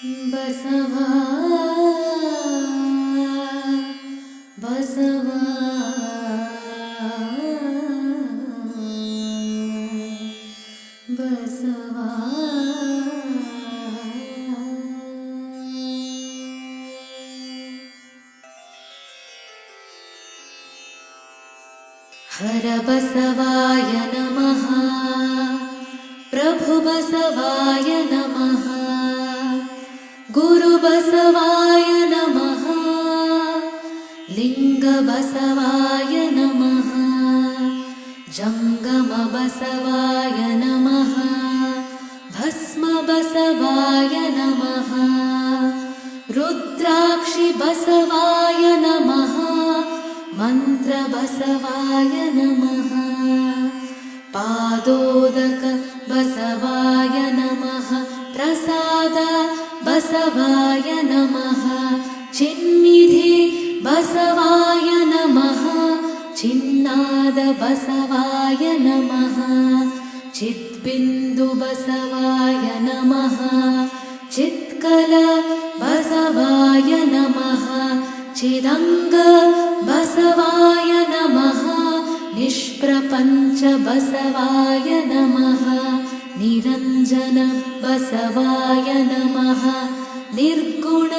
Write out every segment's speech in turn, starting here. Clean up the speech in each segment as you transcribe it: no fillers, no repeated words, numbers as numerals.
ಬಸವಾ ಬಸವಾ ಬಸವಾ ಹರ ಬಸವಾಯ ನಮಃ ಪ್ರಭು ಬಸವಾಯ ನಮಃ ಗುರು ಬಸವಾಯ ನಮಃ ಲಿಂಗ ಬಸವಾಯ ನಮಃ ಜಂಗಮ ಬಸವಾಯ ನಮಃ ಭಸ್ಮ ಬಸವಾಯ ನಮಃ ರುದ್ರಾಕ್ಷಿ ಬಸವಾಯ ನಮಃ ಮಂತ್ರ ಬಸವಾಯ ನಮಃ ಪಾದೋದಕ ಬಸವಾಯ ನಮಃ ಪ್ರಸಾದ ಬಸವಾಯ ನಮಃ ಚಿನ್ನಿಧಿ ಬಸವಾಯ ನಮಃ ಚಿನ್ನಾದ ಬಸವಾಯ ನಮಃ ಚಿತ್ಬಿಂದು ಬಸವಾಯ ನಮಃ ಚಿತ್ಕಲ ಬಸವಾಯ ನಮಃ ಚಿದಂಗ ಬಸವಾಯ ನಮಃ ನಿಷ್ಪ್ರಪಂಚ ಬಸವಾಯ ನಮಃ ನಿರಂಜನ ಬಸವಾಯ ನಮಃ ನಿರ್ಗುಣ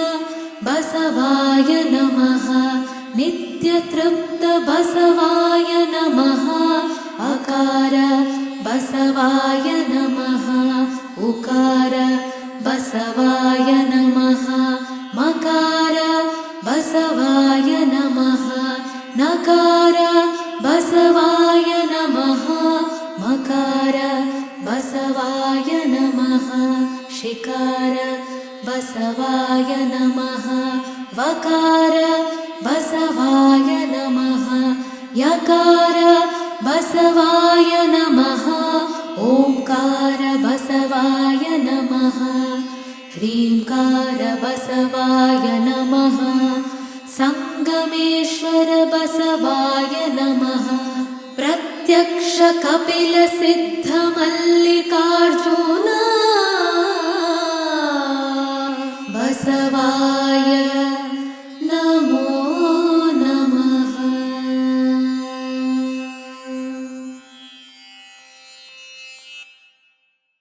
ಬಸವಾಯ ನಮಃ ನಿತ್ಯತೃಪ್ತ ಬಸವಾಯ ನಮಃ ಅಕಾರ ಬಸವಾಯ ನಮಃ ಉಕಾರ ಬಸವಾಯ ನಮಃ ಮಕಾರ ಬಸವಾಯ ನಮಃ ನಕಾರ ಬಸವಾಯ ನಮಃ ಮಕಾರ ಬಸವಾಯ ನಮಃ ಶಿಕಾರ ಬಸವಾಯ ನಮಃ ವಕಾರ ಬಸವಾಯ ನಮಃ ಯಕಾರ ಬಸವಾಯ ನಮಃ ಓಂಕಾರ ಬಸವಾಯ ನಮಃ ಹ್ರೀಂಕಾರ ಬಸವಾಯ ನಮಃ ಸಂಗಮೇಶ್ವರ ಬಸವಾಯ ನಮಃ ಪ್ರತ್ಯಕ್ಷ ಕಪಿಲ ಸಿದ್ಧ ಮಲ್ಲಿಕಾರ್ಜುನ ಬಸವಾಯ ನಮೋ ನಮಃ.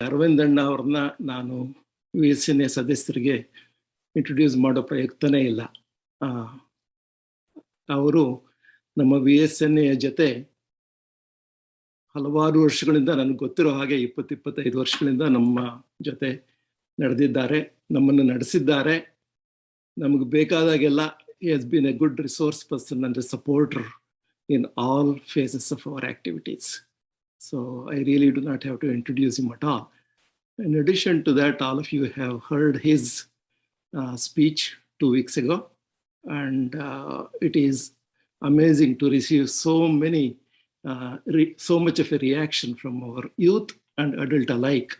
ಅರವಿಂದಣ್ಣ ಅವ್ರನ್ನ ನಾನು VSNA ಸದಸ್ಯರಿಗೆ ಇಂಟ್ರೊಡ್ಯೂಸ್ ಮಾಡೋ ಪ್ರಯತ್ನನೇ ಇಲ್ಲ. ಅವರು ನಮ್ಮ VSNA ಜೊತೆ ಹಲವಾರು ವರ್ಷಗಳಿಂದ, ನನಗೆ ಗೊತ್ತಿರೋ ಹಾಗೆ 20-25 ವರ್ಷಗಳಿಂದ ನಮ್ಮ ಜೊತೆ ನಡೆದಿದ್ದಾರೆ, ನಮ್ಮನ್ನು ನಡೆಸಿದ್ದಾರೆ. ನಮಗೆ ಬೇಕಾದಾಗೆಲ್ಲ he has been a good resource person and a supporter in all phases of our activities. So I really do not have to introduce him at all. In addition to that, all of you have heard his speech 2 weeks ago, and it is amazing to receive so much of a reaction from our youth and adult alike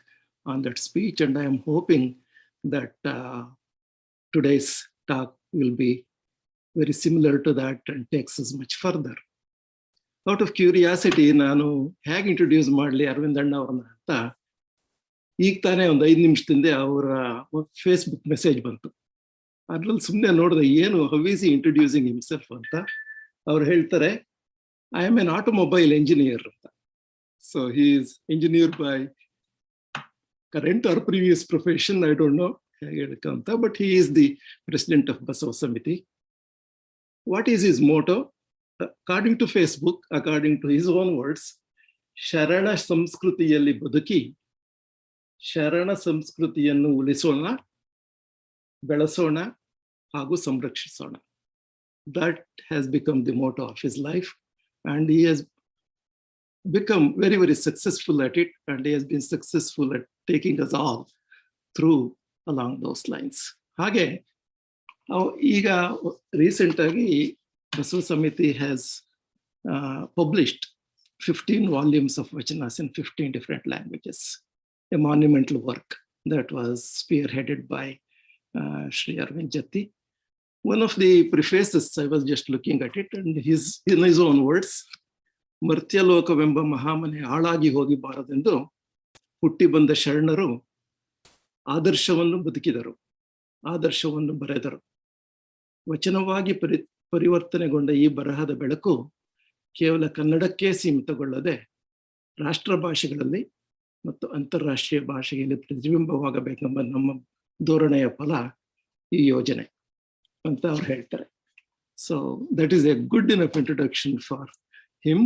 on that speech, and I am hoping that today's talk will be very similar to that and takes us much further. Out of curiosity, ನಾನು ಹೇಗೆ introduce ಮಾಡಲಿ ಅರವಿಂದಣ್ಣ ಅವ್ರನ್ನ ಅಂತ ಈಗ ತಾನೇ ಒಂದು 5 ನಿಮಿಷದಿಂದ ಅವರ ಫೇಸ್ಬುಕ್ ಮೆಸೇಜ್ ಬಂತು. ಅದ್ರಲ್ಲಿ ಸುಮ್ಮನೆ ನೋಡಿದೆ, ಏನು how is he introducing himself ಅಂತ. ಅವ್ರು ಹೇಳ್ತಾರೆ, I am an automobile engineer ಅಂತ. So he is engineer by current or previous profession, I don't know ಹೇಗೆ ಹೇಳ್ಕಂತ, but he is the president of Basava Samiti. What is his motto? According to Facebook, according to his own words, ಶರಣ ಸಂಸ್ಕೃತಿಯಲ್ಲಿ ಬದುಕಿ ಶರಣ ಸಂಸ್ಕೃತಿಯನ್ನು ಉಳಿಸೋಣ, ಬೆಳೆಸೋಣ ಹಾಗೂ ಸಂರಕ್ಷಿಸೋಣ. That has become the motto of his life, and he has become very, very successful at it, and he has been successful at taking us all through along those lines. ಹಾಗೆ ಈಗ ರೀಸೆಂಟ್ ಆಗಿ ಬಸವ ಸಮಿತಿ has published 15 volumes of vachanas in 15 different languages, a monumental work that was spearheaded by Sri Arvind Jatti. One of the prefaces, I was just looking at it, and in his own words, ಮರ್ತ್ಯಲೋಕವೆಂಬ Mahamane ಹಾಳಾಗಿ ಹೋಗಿಬಾರದೆಂದು ಹುಟ್ಟಿ ಬಂದ ಶರಣರು ಆದರ್ಶವನ್ನು ಬದುಕಿದರು. ಆದರ್ಶವನ್ನು ಬರೆದರು. ವಚನವಾಗಿ ಪರಿವರ್ತನೆಗೊಂಡ ಈ ಬರಹದ ಬೆಳಕು ಕೇವಲ ಕನ್ನಡಕ್ಕೆ ಸೀಮಿತಗೊಳ್ಳದೆ ರಾಷ್ಟ್ರ ಭಾಷೆಗಳಲ್ಲಿ ಮತ್ತು ಅಂತಾರಾಷ್ಟ್ರೀಯ ಭಾಷೆಯಲ್ಲಿ ಪ್ರತಿಬಿಂಬವಾಗಬೇಕೆಂಬ ನಮ್ಮ ಧೋರಣೆಯ ಫಲ ಈ ಯೋಜನೆ ಅಂತ ಅವ್ರು ಹೇಳ್ತಾರೆ. So that is a good enough introduction for him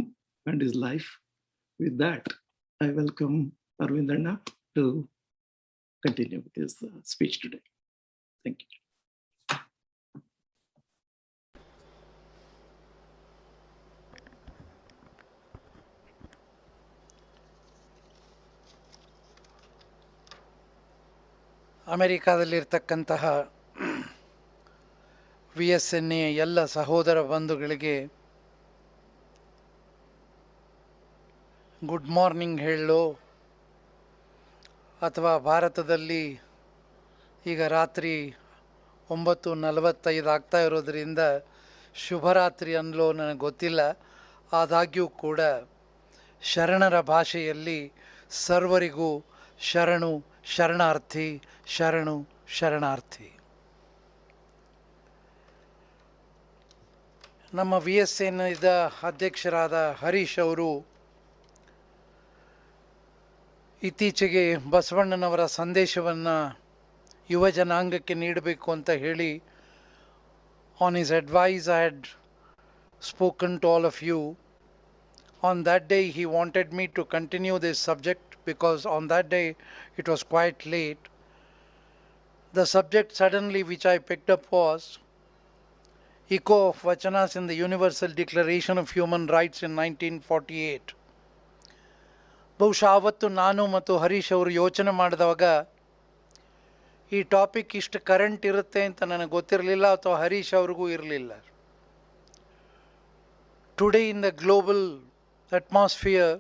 and his life. With that I welcome ಅರವಿಂದಣ್ಣ to continue with his speech today. Thank you. ಅಮೆರಿಕಾದಲ್ಲಿರ್ತಕ್ಕಂತಹ VSNA ಎಲ್ಲ ಸಹೋದರ ಬಂಧುಗಳಿಗೆ ಗುಡ್ ಮಾರ್ನಿಂಗ್ ಹೇಳೋ ಅಥವಾ ಭಾರತದಲ್ಲಿ ಈಗ ರಾತ್ರಿ 9:45 ಆಗ್ತಾ ಇರೋದರಿಂದ ಶುಭರಾತ್ರಿ ಅನ್ನಲೋ ನನಗೆ ಗೊತ್ತಿಲ್ಲ. ಆದಾಗ್ಯೂ ಕೂಡ ಶರಣರ ಭಾಷೆಯಲ್ಲಿ ಸರ್ವರಿಗೂ ಶರಣು ಶರಣಾರ್ಥಿ, ಶರಣು ಶರಣಾರ್ಥಿ. ನಮ್ಮ VSNAದ ಅಧ್ಯಕ್ಷರಾದ ಹರೀಶ್ ಅವರು ಇತ್ತೀಚೆಗೆ ಬಸವಣ್ಣನವರ ಸಂದೇಶವನ್ನು ಯುವ ಜನಾಂಗಕ್ಕೆ ನೀಡಬೇಕು ಅಂತ ಹೇಳಿ on his advice I had spoken to all of you. On that day he wanted me to continue this subject because on that day it was quite late. The subject suddenly which I picked up was echo of vachanas in the Universal Declaration of Human Rights in 1948. ಬಹುಶಃ ಆವತ್ತು ನಾನು ಮತ್ತು ಹರೀಶ್ ಅವರು ಯೋಚನೆ ಮಾಡಿದವಾಗ ಈ topic ಇಷ್ಟು current ಇರುತ್ತೆ ಅಂತ ನನಗೆ ಗೊತ್ತಿರಲಿಲ್ಲ ಅಥವಾ ಹರೀಶ್ ಅವ್ರಿಗೂ ಇರಲಿಲ್ಲ. Today in the global atmosphere,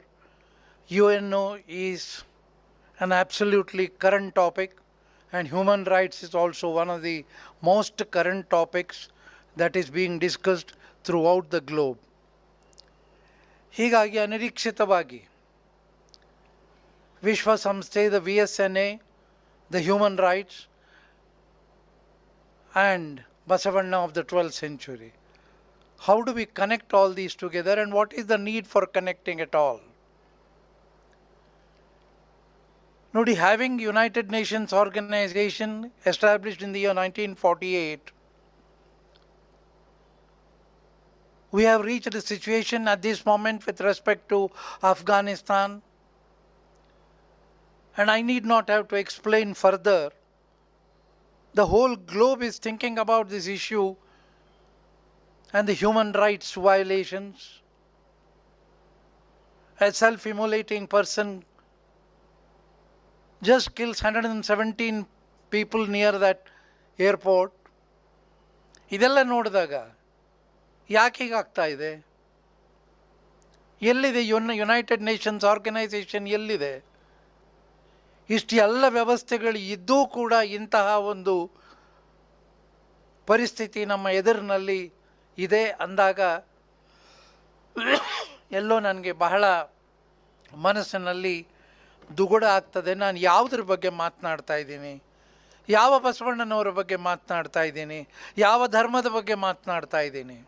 UNO is an absolutely current topic, and human rights is also one of the most current topics that is being discussed throughout the globe. ಹೀಗಾಗಿ ಅನಿರೀಕ್ಷಿತವಾಗಿ ವಿಶ್ವಸಂಸ್ಥೆ, the VSNA, the human rights, and Basavanna of the 12th century. How do we connect all these together, and what is the need for connecting it all? Nodi, having United Nations organization established in the year 1948, we have reached a situation at this moment with respect to Afghanistan, and I need not have to explain further. The whole globe is thinking about this issue and the human rights violations. A self-immolating person just kills 117 people near that airport. ಇದೆಲ್ಲ ನೋಡಿದಾಗ ಯಾಕೆ ಹೀಗಾಗ್ತಾ ಇದೆ? ಎಲ್ಲಿದೆ United Nations organisation? ಎಲ್ಲಿದೆ? ಇಷ್ಟು ಎಲ್ಲ ವ್ಯವಸ್ಥೆಗಳು ಇದ್ದೂ ಕೂಡ ಇಂತಹ ಒಂದು ಪರಿಸ್ಥಿತಿ ನಮ್ಮ ಎದುರಿನಲ್ಲಿ ಇದೆ ಅಂದಾಗ ಎಲ್ಲೋ ನನಗೆ ಬಹಳ ಮನಸ್ಸಿನಲ್ಲಿ ದುಗುಡ ಆಗ್ತದೆ. ನಾನು ಯಾವುದ್ರ ಬಗ್ಗೆ ಮಾತನಾಡ್ತಾ ಇದ್ದೀನಿ? ಯಾವ ಬಸವಣ್ಣನವರ ಬಗ್ಗೆ ಮಾತನಾಡ್ತಾ ಇದ್ದೀನಿ? ಯಾವ ಧರ್ಮದ ಬಗ್ಗೆ ಮಾತನಾಡ್ತಾ ಇದ್ದೀನಿ?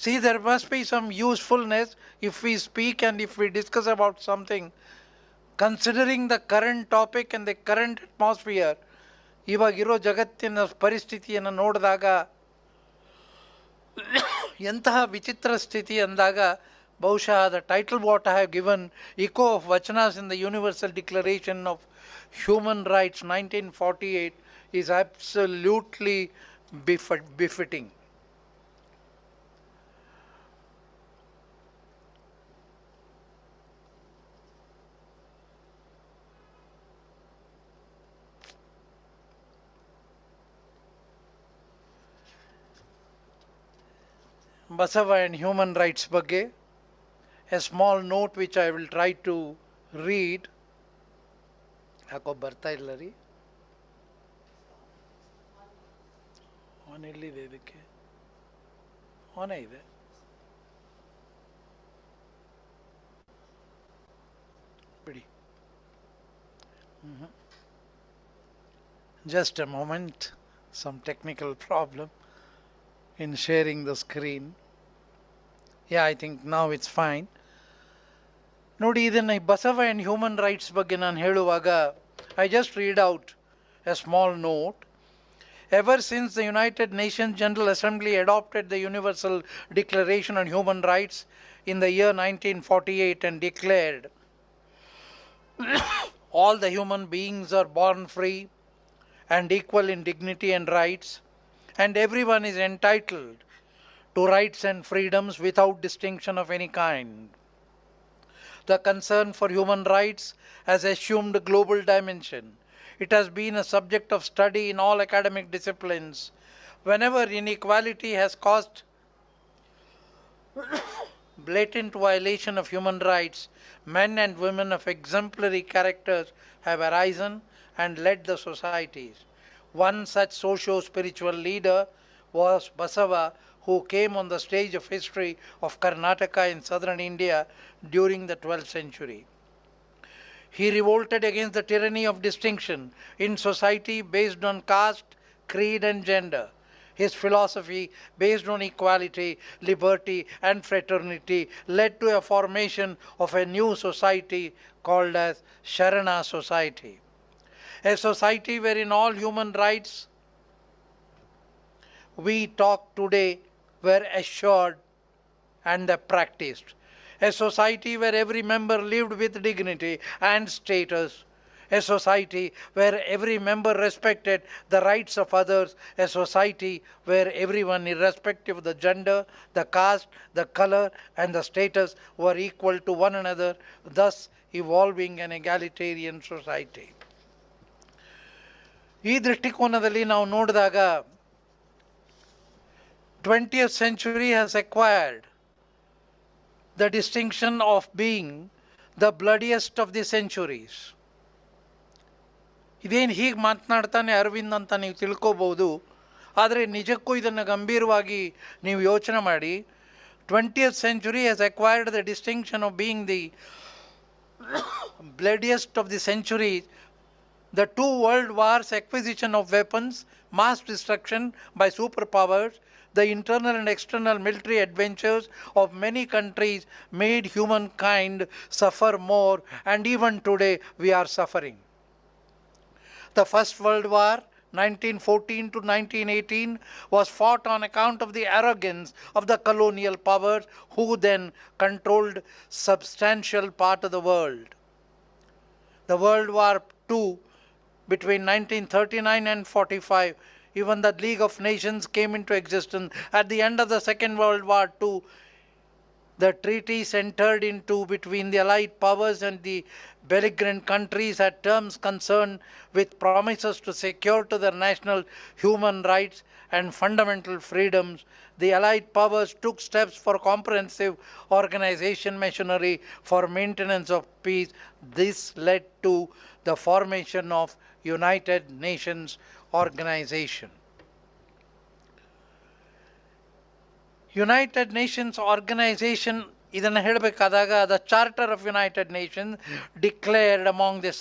See, there must be some usefulness if we speak and if we discuss about something considering the current topic and the current atmosphere. ಇವಾಗಿರೋ ಜಗತ್ತಿನ ಪರಿಸ್ಥಿತಿಯನ್ನು ನೋಡಿದಾಗ ಎಂತಹ ವಿಚಿತ್ರ ಸ್ಥಿತಿ ಅಂದಾಗ ಬಹುಶಃ the title what I have given, echo of vachanas in the Universal Declaration of Human Rights 1948, is absolutely befitting. Basava and human rights ಬಗ್ಗೆ a small note which I will try to read. ಯಾಕೋ ಬರ್ತಾ ಇಲ್ಲ ರೀ, on ಎಲ್ಲಿದೆ? ಇದಕ್ಕೆ ಆನೇ ಇದೆ. ಬಿಡಿ. Just a moment, some technical problem in sharing the screen. Yeah, I think now it's fine. ನೋಡಿ, ಇದನ್ನು ಬಸವ ಆ್ಯಂಡ್ ಹ್ಯೂಮನ್ ರೈಟ್ಸ್ ಬಗ್ಗೆ ನಾನು ಹೇಳುವಾಗ I just read out A small note. Ever since the United Nations General Assembly adopted the Universal Declaration on Human Rights in the year 1948 and declared all the human beings are born free and equal in dignity and rights, and everyone is entitled to rights and freedoms without distinction of any kind. The concern for human rights has assumed a global dimension. It has been a subject of study in all academic disciplines. Whenever inequality has caused blatant violation of human rights, men and women of exemplary characters have arisen and led the societies. One such socio-spiritual leader was Basava, who came on the stage of history of Karnataka in southern India during the 12th century. He revolted against the tyranny of distinction in society based on caste, creed, and gender. His philosophy, based on equality, liberty, and fraternity, led to a formation of a new society called as Sharana Society. A society wherein all human rights we talk today were assured and practiced. A society where every member lived with dignity and status. A society where every member respected the rights of others. A society where everyone, irrespective of the gender, the caste, the color, and the status, were equal to one another, thus evolving an egalitarian society. ಈ ದೃಷ್ಟಿಕೋನದಲ್ಲಿ ನಾವು ನೋಡಿದಾಗ 20th century has acquired the distinction of being the bloodiest of the centuries. ಇದೇನು ಹೀಗೆ ಮಾತನಾಡ್ತಾನೆ ಅರವಿಂದ್ ಅಂತ ನೀವು ತಿಳ್ಕೋಬಹುದು. ಆದರೆ ನಿಜಕ್ಕೂ ಇದನ್ನು ಗಂಭೀರವಾಗಿ ನೀವು ಯೋಚನೆ ಮಾಡಿ. 20th century has acquired the distinction of being the bloodiest of the centuries. The two world wars, acquisition of weapons, mass destruction by superpowers, the internal and external military adventures of many countries made humankind suffer more, and even today we are suffering. The First World War, 1914 to 1918, was fought on account of the arrogance of the colonial powers who then controlled substantial part of the world. The World War II, between 1939 and 45, even the League of Nations came into existence. At the end of the Second World War II, the treaties entered into between the Allied powers and the belligerent countries had terms concerned with promises to secure to their national human rights and fundamental freedoms. The Allied powers took steps for comprehensive organization machinery for maintenance of peace. This led to the formation of United Nations organization. United Nations organization, ಇದನ್ನು ಹೇಳಬೇಕಾದಾಗ the Charter of United Nations declared among the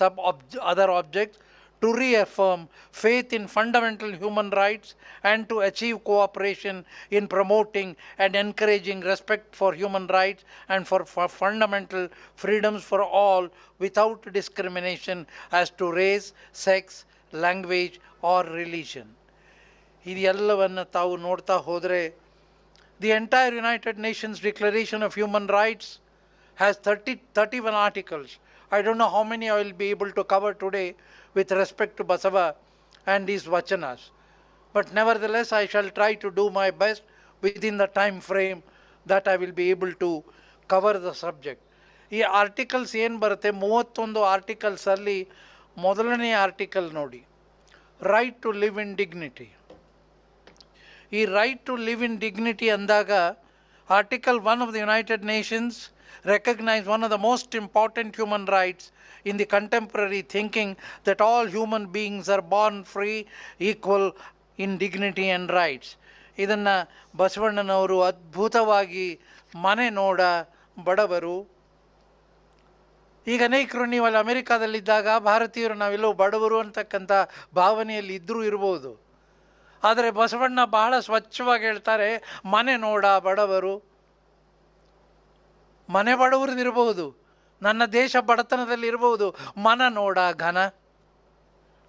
other objects to reaffirm faith in fundamental human rights and to achieve cooperation in promoting and encouraging respect for human rights and for fundamental freedoms for all without discrimination as to race, sex, language or religion. ಇದೆಲ್ಲವನ್ನು ತಾವು ನೋಡ್ತಾ ಹೋದರೆ the entire United Nations Declaration of Human Rights has 31 articles. I don't know how many I will be able to cover today with respect to Basava and his vachanas. But nevertheless, I shall try to do my best within the time frame that I will be able to cover the subject. ಈ articles ಏನು ಬರುತ್ತೆ, 31 ಆರ್ಟಿಕಲ್ಸಲ್ಲಿ ಮೊದಲನೇ article ನೋಡಿ, right to live in dignity. ಈ right to live in dignity ಅಂದಾಗ article 1 of the United Nations recognize one of the most important human rights in the contemporary thinking, that all human beings are born free, equal in dignity and rights. ಇದನ್ನು ಬಸವಣ್ಣನವರು ಅದ್ಭುತವಾಗಿ ಮನೆ ನೋಡ ಬಡವರು, ಈಗ ಅನೇಕರು ನೀವು ಅಲ್ಲಿ ಅಮೆರಿಕಾದಲ್ಲಿದ್ದಾಗ ಭಾರತೀಯರು ನಾವೆಲ್ಲೋ ಬಡವರು ಅಂತಕ್ಕಂಥ ಭಾವನೆಯಲ್ಲಿ ಇದ್ದರೂ ಇರ್ಬೋದು. ಆದರೆ ಬಸವಣ್ಣ ಬಹಳ ಸ್ವಚ್ಛವಾಗಿ ಹೇಳ್ತಾರೆ, ಮನೆ ನೋಡ ಬಡವರು. ಮನೆ ಬಡವರದಿರಬಹುದು, ನನ್ನ ದೇಶ ಬಡತನದಲ್ಲಿ ಇರಬಹುದು, ಮನ ನೋಡ ಘನ.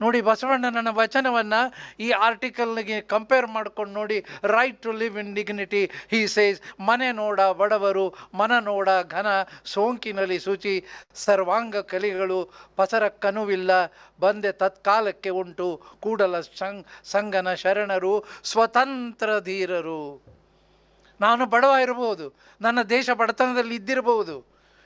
ನೋಡಿ, ಬಸವಣ್ಣನ ವಚನವನ್ನು ಈ ಆರ್ಟಿಕಲ್ಗೆ ಕಂಪೇರ್ ಮಾಡ್ಕೊಂಡು ನೋಡಿ. Right to live in dignity, he says, ಮನೆ ನೋಡ ಬಡವರು, ಮನ ನೋಡ ಘನ, ಸೋಂಕಿನಲ್ಲಿ ಶುಚಿ, ಸರ್ವಾಂಗ ಕಲಿಗಳು, ಪಸರ ಕನುವಿಲ್ಲ, ಬಂದೆ ತತ್ಕಾಲಕ್ಕೆ ಉಂಟು, ಕೂಡಲ ಸಂಗನ ಶರಣರು, ಸ್ವತಂತ್ರ ಧೀರರು. ನಾನು ಬಡವ ಇರಬಹುದು, ನನ್ನ ದೇಶ ಬಡತನದಲ್ಲಿ ಇದ್ದಿರಬಹುದು,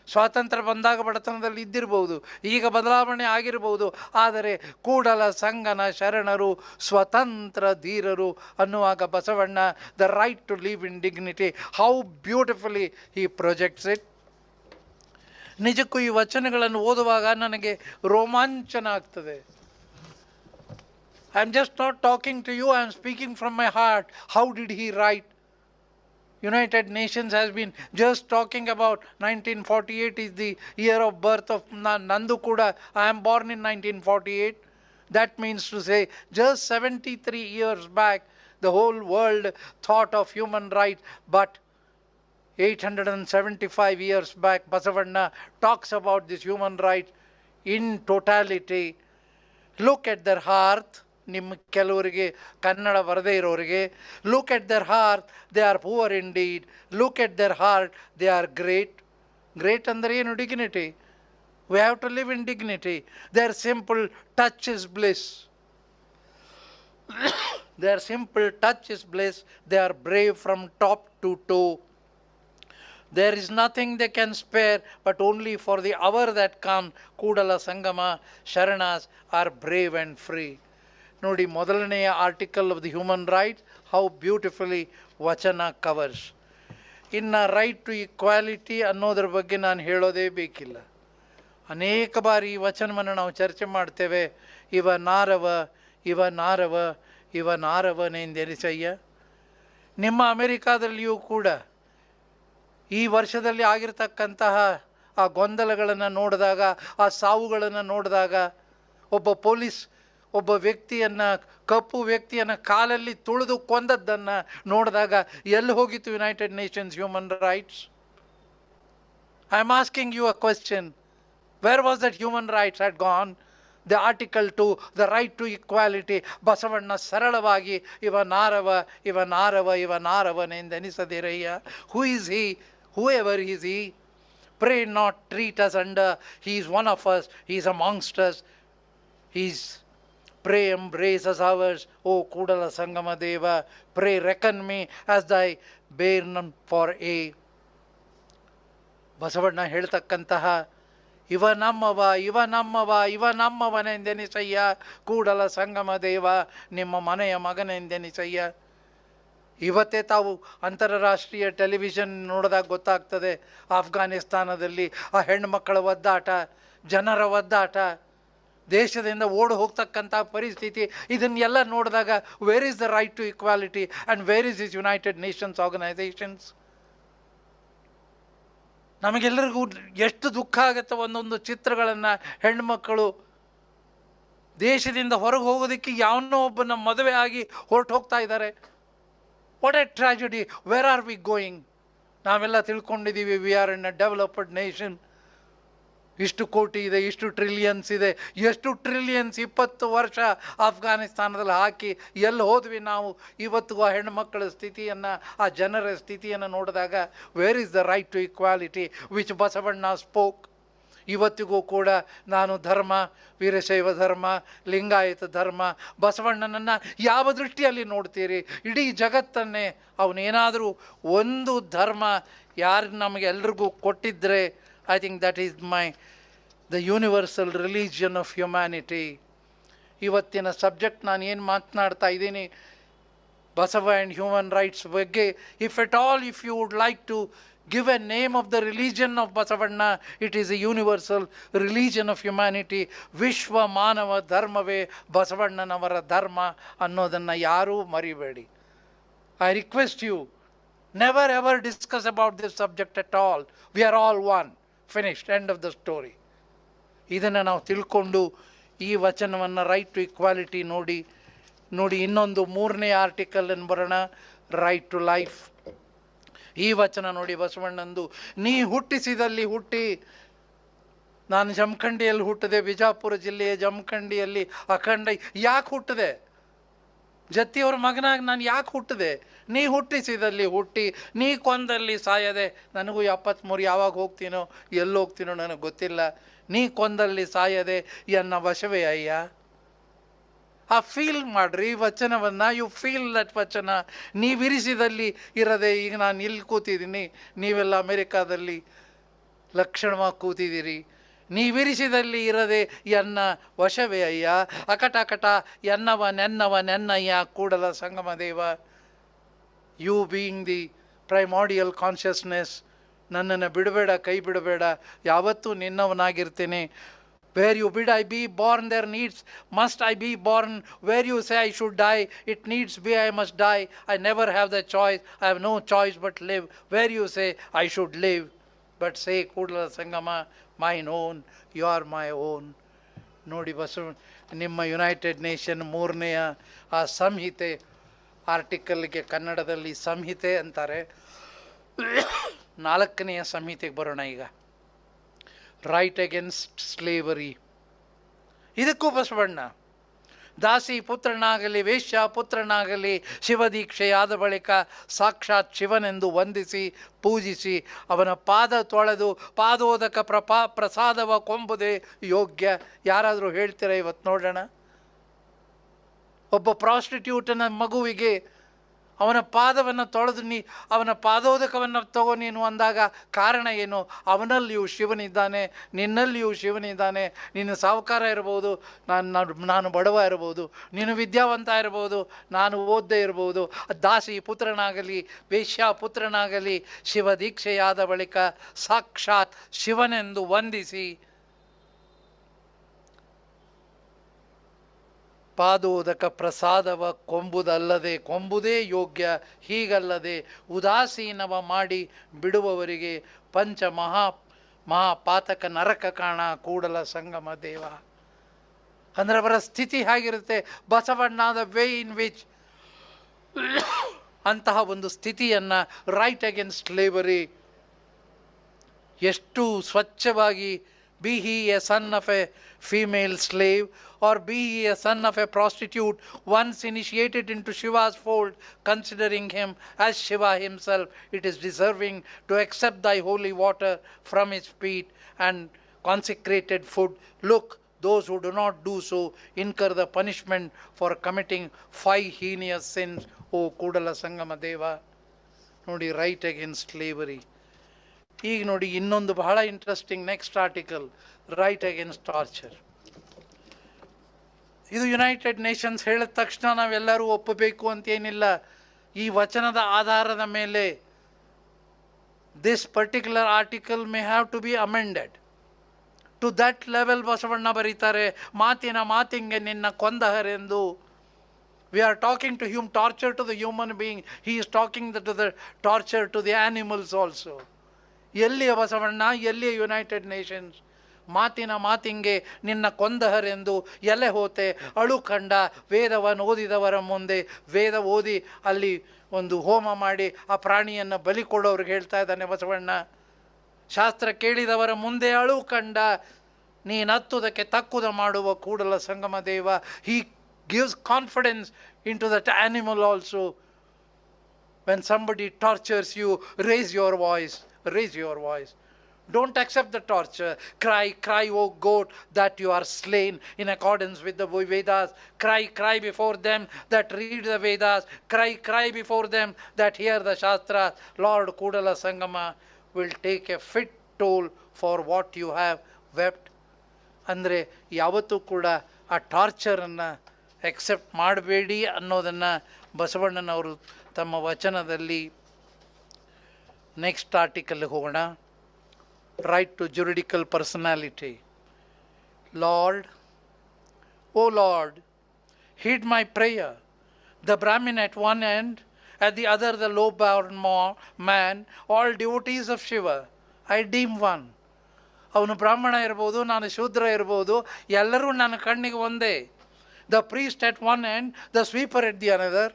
ಸ್ವಾತಂತ್ರ್ಯ ಬಂದಾಗ ಬಡತನದಲ್ಲಿ ಇದ್ದಿರಬಹುದು, ಈಗ ಬದಲಾವಣೆ ಆಗಿರಬಹುದು, ಆದರೆ ಕೂಡಲ ಸಂಗನ ಶರಣರು, ಸ್ವತಂತ್ರ ಧೀರರು ಅನ್ನುವಾಗ Basavanna the right to live in dignity, how beautifully he projects it. ನಿಜಕ್ಕೂ ಈ ವಚನಗಳನ್ನು ಓದುವಾಗ ನನಗೆ ರೋಮಾಂಚನ ಆಗ್ತದೆ. I am just not talking to you, I am speaking from my heart. How did he write? United Nations has been just talking about 1948 is the year of birth of Nandu Kuda. I am born in 1948. That means to say, just 73 years back, the whole world thought of human rights, but 875 years back, Basavanna talks about this human rights in totality. Look at their heart. ನಿಮ್ಮ ಕೆಲವರಿಗೆ ಕನ್ನಡ ಬರದೇ ಇರೋರಿಗೆ, look at their heart, they are poor indeed. Look at their heart, they are great. Great ಅಂದರೆ ಏನು? Dignity. We have to live in dignity. Their simple touch is bliss. Their simple touch is bliss. They are brave from top to toe. There is nothing they can spare, but only for the hour that comes. Kudala Sangama, Sharanas are brave and free. ನೋಡಿ, ಮೊದಲನೆಯ article of the human rights, how beautifully ವಚನ covers. ಇನ್ನು right to equality ಅನ್ನೋದ್ರ ಬಗ್ಗೆ ನಾನು ಹೇಳೋದೇ ಬೇಕಿಲ್ಲ. ಅನೇಕ ಬಾರಿ ಈ ವಚನವನ್ನು ನಾವು ಚರ್ಚೆ ಮಾಡ್ತೇವೆ. ಇವ ನಾರವ, ಇವ ನಾರವ, ಇವ ನಾರವನೆಂದೆನಿಸಯ್ಯ. ನಿಮ್ಮ ಅಮೆರಿಕಾದಲ್ಲಿಯೂ ಕೂಡ ಈ ವರ್ಷದಲ್ಲಿ ಆಗಿರ್ತಕ್ಕಂತಹ ಆ ಗೊಂದಲಗಳನ್ನು ನೋಡಿದಾಗ, ಆ ಸಾವುಗಳನ್ನು ನೋಡಿದಾಗ, ಒಬ್ಬ ಪೊಲೀಸ್ ಒಬ್ಬ ವ್ಯಕ್ತಿಯನ್ನು, ಕಪ್ಪು ವ್ಯಕ್ತಿಯನ್ನು ಕಾಲಲ್ಲಿ ತುಳಿದು ಕೊಂದದ್ದನ್ನು ನೋಡಿದಾಗ ಎಲ್ಲಿ ಹೋಗಿತ್ತು United Nations human rights? I am asking you a question. Where was that human rights had gone? The article 2, the right to equality. Basavanna ಸರಳವಾಗಿ ಇವ ನಾರವ, ಇವ ನಾರವ, ಇವ ನಾರವನೆಂದೆನಿಸದಿರಯ್ಯ. Who is he? Whoever is he? Pray not treat us under. He is one of us. He is amongst us. He is. Pray embrace us ours, O Kudala Sangama Deva. Pray reckon me as thy bairn for a. Basavanna ಹೇಳ್ತಕ್ಕಂತಹ ಇವ ನಮ್ಮವ, ಇವ ನಮ್ಮವ, ಇವ ನಮ್ಮವನೆಂದೆನಿಸಯ್ಯ. ಕೂಡಲ ಸಂಗಮ ದೇವ, ನಿಮ್ಮ ಮನೆಯ ಮಗನೆಂದೆನಿಸಯ್ಯ. ಇವತ್ತೇ ತಾವು ಅಂತಾರಾಷ್ಟ್ರೀಯ ಟೆಲಿವಿಷನ್ ನೋಡಿದಾಗ ಗೊತ್ತಾಗ್ತದೆ, ಆಫ್ಘಾನಿಸ್ತಾನದಲ್ಲಿ ಆ ಹೆಣ್ಣುಮಕ್ಕಳ ಒದ್ದಾಟ, ಜನರ ಒದ್ದಾಟ, ದೇಶದಿಂದ ಓಡಿ ಹೋಗ್ತಕ್ಕಂಥ ಪರಿಸ್ಥಿತಿ. ಇದನ್ನೆಲ್ಲ ನೋಡಿದಾಗ where is the right to equality and where is is United Nations organisations? ನಮಗೆಲ್ಲರಿಗೂ ಎಷ್ಟು ದುಃಖ ಆಗುತ್ತೆ ಒಂದೊಂದು ಚಿತ್ರಗಳನ್ನು. ಹೆಣ್ಮಕ್ಕಳು ದೇಶದಿಂದ ಹೊರಗೆ ಹೋಗೋದಕ್ಕೆ ಯಾವನೋ ಒಬ್ಬನ ಮದುವೆ ಆಗಿ ಹೊರಟು ಹೋಗ್ತಾ ಇದ್ದಾರೆ. What a tragedy. Where are we going? ನಾವೆಲ್ಲ ತಿಳ್ಕೊಂಡಿದ್ದೀವಿ we are in a developed nation. ಇಷ್ಟು ಕೋಟಿ ಇದೆ, ಇಷ್ಟು ಟ್ರಿಲಿಯನ್ಸ್ ಇದೆ. ಎಷ್ಟು ಟ್ರಿಲಿಯನ್ಸ್ 20 ವರ್ಷ ಆಫ್ಘಾನಿಸ್ತಾನದಲ್ಲಿ ಹಾಕಿ ಎಲ್ಲಿ ಹೋದ್ವಿ ನಾವು? ಇವತ್ತಿಗೂ ಆ ಹೆಣ್ಣುಮಕ್ಕಳ ಸ್ಥಿತಿಯನ್ನು, ಆ ಜನರ ಸ್ಥಿತಿಯನ್ನು ನೋಡಿದಾಗ where is the right to equality which Basavanna spoke? ಇವತ್ತಿಗೂ ಕೂಡ ನಾನು ಧರ್ಮ, ವೀರಶೈವ ಧರ್ಮ, ಲಿಂಗಾಯತ ಧರ್ಮ, ಬಸವಣ್ಣನನ್ನು ಯಾವ ದೃಷ್ಟಿಯಲ್ಲಿ ನೋಡ್ತೀರಿ? ಇಡೀ ಜಗತ್ತನ್ನೇ ಅವನೇನಾದರೂ ಒಂದು ಧರ್ಮ ಯಾರು ನಮಗೆ ಎಲ್ರಿಗೂ ಕೊಟ್ಟಿದ್ದರೆ, I think that is the universal religion of humanity. ಇವತ್ತಿನ ಸಬ್ಜೆಕ್ಟ್ ನಾನು ಏನು ಮಾತನಾಡ್ತಾ ಇದ್ದೀನಿ, ಬಸವ ಆ್ಯಂಡ್ ಹ್ಯೂಮನ್ ರೈಟ್ಸ್ ಬಗ್ಗೆ. If at all, if you would like to give a name of the religion of Basavanna, it is a universal religion of humanity. ವಿಶ್ವ ಮಾನವ ಧರ್ಮವೇ ಬಸವಣ್ಣನವರ ಧರ್ಮ ಅನ್ನೋದನ್ನು ಯಾರೂ ಮರಿಬೇಡಿ. I request you, never ever discuss about this subject at all. We are all one. Finished. End of the story. ಇದನ್ನು ನಾವು ತಿಳ್ಕೊಂಡು ಈ ವಚನವನ್ನು ರೈಟ್ ಟು ಇಕ್ವಾಲಿಟಿ ನೋಡಿ ಇನ್ನೊಂದು 3ನೇ ಆರ್ಟಿಕಲನ್ನು ಬರೋಣ, ರೈಟ್ ಟು ಲೈಫ್. ಈ ವಚನ ನೋಡಿ ಬಸವಣ್ಣಂದು, ನೀ ಹುಟ್ಟಿಸಿದಲ್ಲಿ ಹುಟ್ಟಿ. ನಾನು ಜಮಖಂಡಿಯಲ್ಲಿ ಹುಟ್ಟಿದೆ, ಬಿಜಾಪುರ ಜಿಲ್ಲೆಯ ಜಮಖಂಡಿಯಲ್ಲಿ ಅಖಂಡ. ಯಾಕೆ ಹುಟ್ಟಿದೆ? ಜತ್ತಿಯವ್ರ ಮಗನಾಗಿ ನಾನು ಯಾಕೆ ಹುಟ್ಟಿದೆ? ನೀ ಹುಟ್ಟಿಸಿದಲ್ಲಿ ಹುಟ್ಟಿ, ನೀ ಕೊಂದಲ್ಲಿ ಸಾಯದೆ. ನನಗೂ 73, ಯಾವಾಗ ಹೋಗ್ತೀನೋ ಎಲ್ಲಿ ಹೋಗ್ತೀನೋ ನನಗೆ ಗೊತ್ತಿಲ್ಲ. ನೀ ಕೊಂದಲ್ಲಿ ಸಾಯದೆ ಎನ್ನ ವಶವೇ ಅಯ್ಯ. ಆ ಫೀಲ್ ಮಾಡ್ರಿ ವಚನವನ್ನು. ಯು ಫೀಲ್ ದಟ್ ವಚನ. ನೀವಿರಿಸಿದಲ್ಲಿ ಇರದೆ, ಈಗ ನಾನು ಇಲ್ಲಿ ಕೂತಿದ್ದೀನಿ, ನೀವೆಲ್ಲ ಅಮೆರಿಕಾದಲ್ಲಿ ಲಕ್ಷಣವಾಗಿ ಕೂತಿದ್ದೀರಿ. ನೀವಿರಿಸಿದಲ್ಲಿ ಇರದೆ ಎನ್ನ ವಶವೇ ಅಯ್ಯ. ಅಕಟ ನೆನ್ನಯ್ಯ Kudala Sangama Deva. You being the primordial consciousness, ನನ್ನನ್ನು ಬಿಡಬೇಡ, ಕೈ ಬಿಡಬೇಡ, ಯಾವತ್ತೂ ನಿನ್ನವನಾಗಿರ್ತೇನೆ. Where you bid I be born, there needs must I be born. Where you say I should die, it needs be I must die. I never have the choice, I have no choice but live. Where you say I should live, but say Kudala Sangama, mine own, you are my own. ನೋಡಿ ಬಸವ, ನಿಮ್ಮ United nation 3ನೇಯ ಆ ಸಂಹಿತೆ ಆರ್ಟಿಕಲ್ಗೆ ಕನ್ನಡದಲ್ಲಿ ಸಂಹಿತೆ ಅಂತಾರೆ. 4ನೇಯ ಸಂಹಿತೆಗೆ ಬರೋಣ ಈಗ. Right against slavery. ಇದಕ್ಕೂ ಬಸವಣ್ಣ, ದಾಸಿ ಪುತ್ರನಾಗಲಿ ವೇಶ್ಯ ಪುತ್ರನಾಗಲಿ ಶಿವದೀಕ್ಷೆಯಾದ ಬಳಿಕ ಸಾಕ್ಷಾತ್ ಶಿವನೆಂದು ವಂದಿಸಿ ಪೂಜಿಸಿ ಅವನ ಪಾದ ತೊಳೆದು ಪಾದೋದಕ ಪ್ರಸಾದವ ಕೊಂಬುದೇ ಯೋಗ್ಯ. ಯಾರಾದರೂ ಹೇಳ್ತೀರಾ ಇವತ್ತು? ನೋಡೋಣ. ಒಬ್ಬ ಪ್ರಾಸ್ಟಿಟ್ಯೂಟನ ಮಗುವಿಗೆ ಅವನ ಪಾದವನ್ನು ತೊಳೆದು ಅವನ ಪಾದೋದಕವನ್ನು ತಗೋ ನೀನು ಅಂದಾಗ ಕಾರಣ ಏನು? ಅವನಲ್ಲಿಯೂ ಶಿವನಿದ್ದಾನೆ, ನಿನ್ನಲ್ಲಿಯೂ ಶಿವನಿದ್ದಾನೆ. ನೀನು ಸಾಹುಕಾರ ಇರ್ಬೋದು, ನಾನು ಬಡವ ಇರ್ಬೋದು, ನೀನು ವಿದ್ಯಾವಂತ ಇರ್ಬೋದು, ನಾನು ಓದದೇ ಇರ್ಬೋದು. ದಾಸಿ ಪುತ್ರನಾಗಲಿ ವೇಶ್ಯ ಪುತ್ರನಾಗಲಿ ಶಿವ ದೀಕ್ಷೆಯಾದ ಬಳಿಕ ಸಾಕ್ಷಾತ್ ಶಿವನೆಂದು ವಂದಿಸಿ ಪಾದೋದಕ ಪ್ರಸಾದವ ಕೊಂಬುದೇ ಯೋಗ್ಯ. ಹೀಗಲ್ಲದೆ ಉದಾಸೀನವ ಮಾಡಿ ಬಿಡುವವರಿಗೆ ಪಂಚ ಮಹಾಪಾತಕ ನರಕ ಕಾಣ ಕೂಡಲ ಸಂಗಮ ದೇವ. ಅಂದರೆ ಅವರ ಸ್ಥಿತಿ ಹೇಗಿರುತ್ತೆ? ಬಸವಣ್ಣದ ವೇ ಇನ್ ವಿಚ್ ಅಂತಹ ಒಂದು ಸ್ಥಿತಿಯನ್ನು ರೈಟ್ ಅಗೇನ್ಸ್ಟ್ ಸ್ಲೇವರಿ ಎಷ್ಟು ಸ್ವಚ್ಛವಾಗಿ, be he a son of a female slave or be he a son of a prostitute, once initiated into Shiva's fold, considering him as Shiva himself, it is deserving to accept thy holy water from his feet and consecrated food. Look, those who do not do so incur the punishment for committing 5 heinous sins. O Kudala Sangama Deva. ನೋಡಿ, right against slavery. ಈಗ ನೋಡಿ ಇನ್ನೊಂದು ಬಹಳ interesting next article, right against torture. ಇದು United Nations ಹೇಳಿದ ತಕ್ಷಣ ನಾವೆಲ್ಲರೂ ಒಪ್ಪಬೇಕು ಅಂತೇನಿಲ್ಲ. ಈ ವಚನದ ಆಧಾರದ ಮೇಲೆ this particular article may have to be amended to that level. Basavanna ಬರೀತಾರೆ, ಮಾತಿಂಗೆ ನಿನ್ನ ಕೊಂದಹರೆಂದು. We are talking to him torture to the human being. He is talking to the torture to the animals also. ಎಲ್ಲಿಯ ಬಸವಣ್ಣ, ಎಲ್ಲಿಯ United Nations? ಮಾತಿಂಗೆ ನಿನ್ನ ಕೊಂದಹರೆಂದು ಎಲೆ ಹೋತೆ ಅಳು ಕಂಡ ವೇದವನ್ನು ಓದಿದವರ ಮುಂದೆ. ವೇದ ಓದಿ ಅಲ್ಲಿ ಒಂದು ಹೋಮ ಮಾಡಿ ಆ ಪ್ರಾಣಿಯನ್ನು ಬಲಿ ಕೊಡೋರಿಗೆ ಹೇಳ್ತಾ ಇದ್ದಾನೆ ಬಸವಣ್ಣ. ಶಾಸ್ತ್ರ ಕೇಳಿದವರ ಮುಂದೆ ಅಳು ಕಂಡ ನೀನತ್ತುದಕ್ಕೆ ತಕ್ಕುದ ಮಾಡುವ ಕೂಡಲ ಸಂಗಮ ದೇವ. ಹೀ gives confidence into that animal also. When somebody tortures you, raise your voice. Don't accept the torture. Cry, O goat, that you are slain in accordance with the Vedas. Cry before them that read the Vedas. Cry before them that hear the Shastras. Lord Kudala Sangama will take a fit toll for what you have wept. ಅಂದರೆ ಯಾವತ್ತೂ ಕೂಡ ಆ ಟಾರ್ಚರನ್ನು accept ಮಾಡಬೇಡಿ ಅನ್ನೋದನ್ನು ಬಸವಣ್ಣನವರು ತಮ್ಮ ವಚನದಲ್ಲಿ next ಆರ್ಟಿಕಲ್ಗೆ ಹೋಗೋಣ. Right to juridical personality. Lord, O lord, heed my prayer. The Brahmin at one end, at the other the low-born man, all devotees of Shiva, I deem one. ಅವನು ಬ್ರಾಹ್ಮಣ ಇರ್ಬೋದು, ನಾನು ಶೂದ್ರ ಇರ್ಬೋದು, ಎಲ್ಲರೂ ನನ್ನ ಕಣ್ಣಿಗೆ ಒಂದೇ. The priest at one end, the sweeper at the another.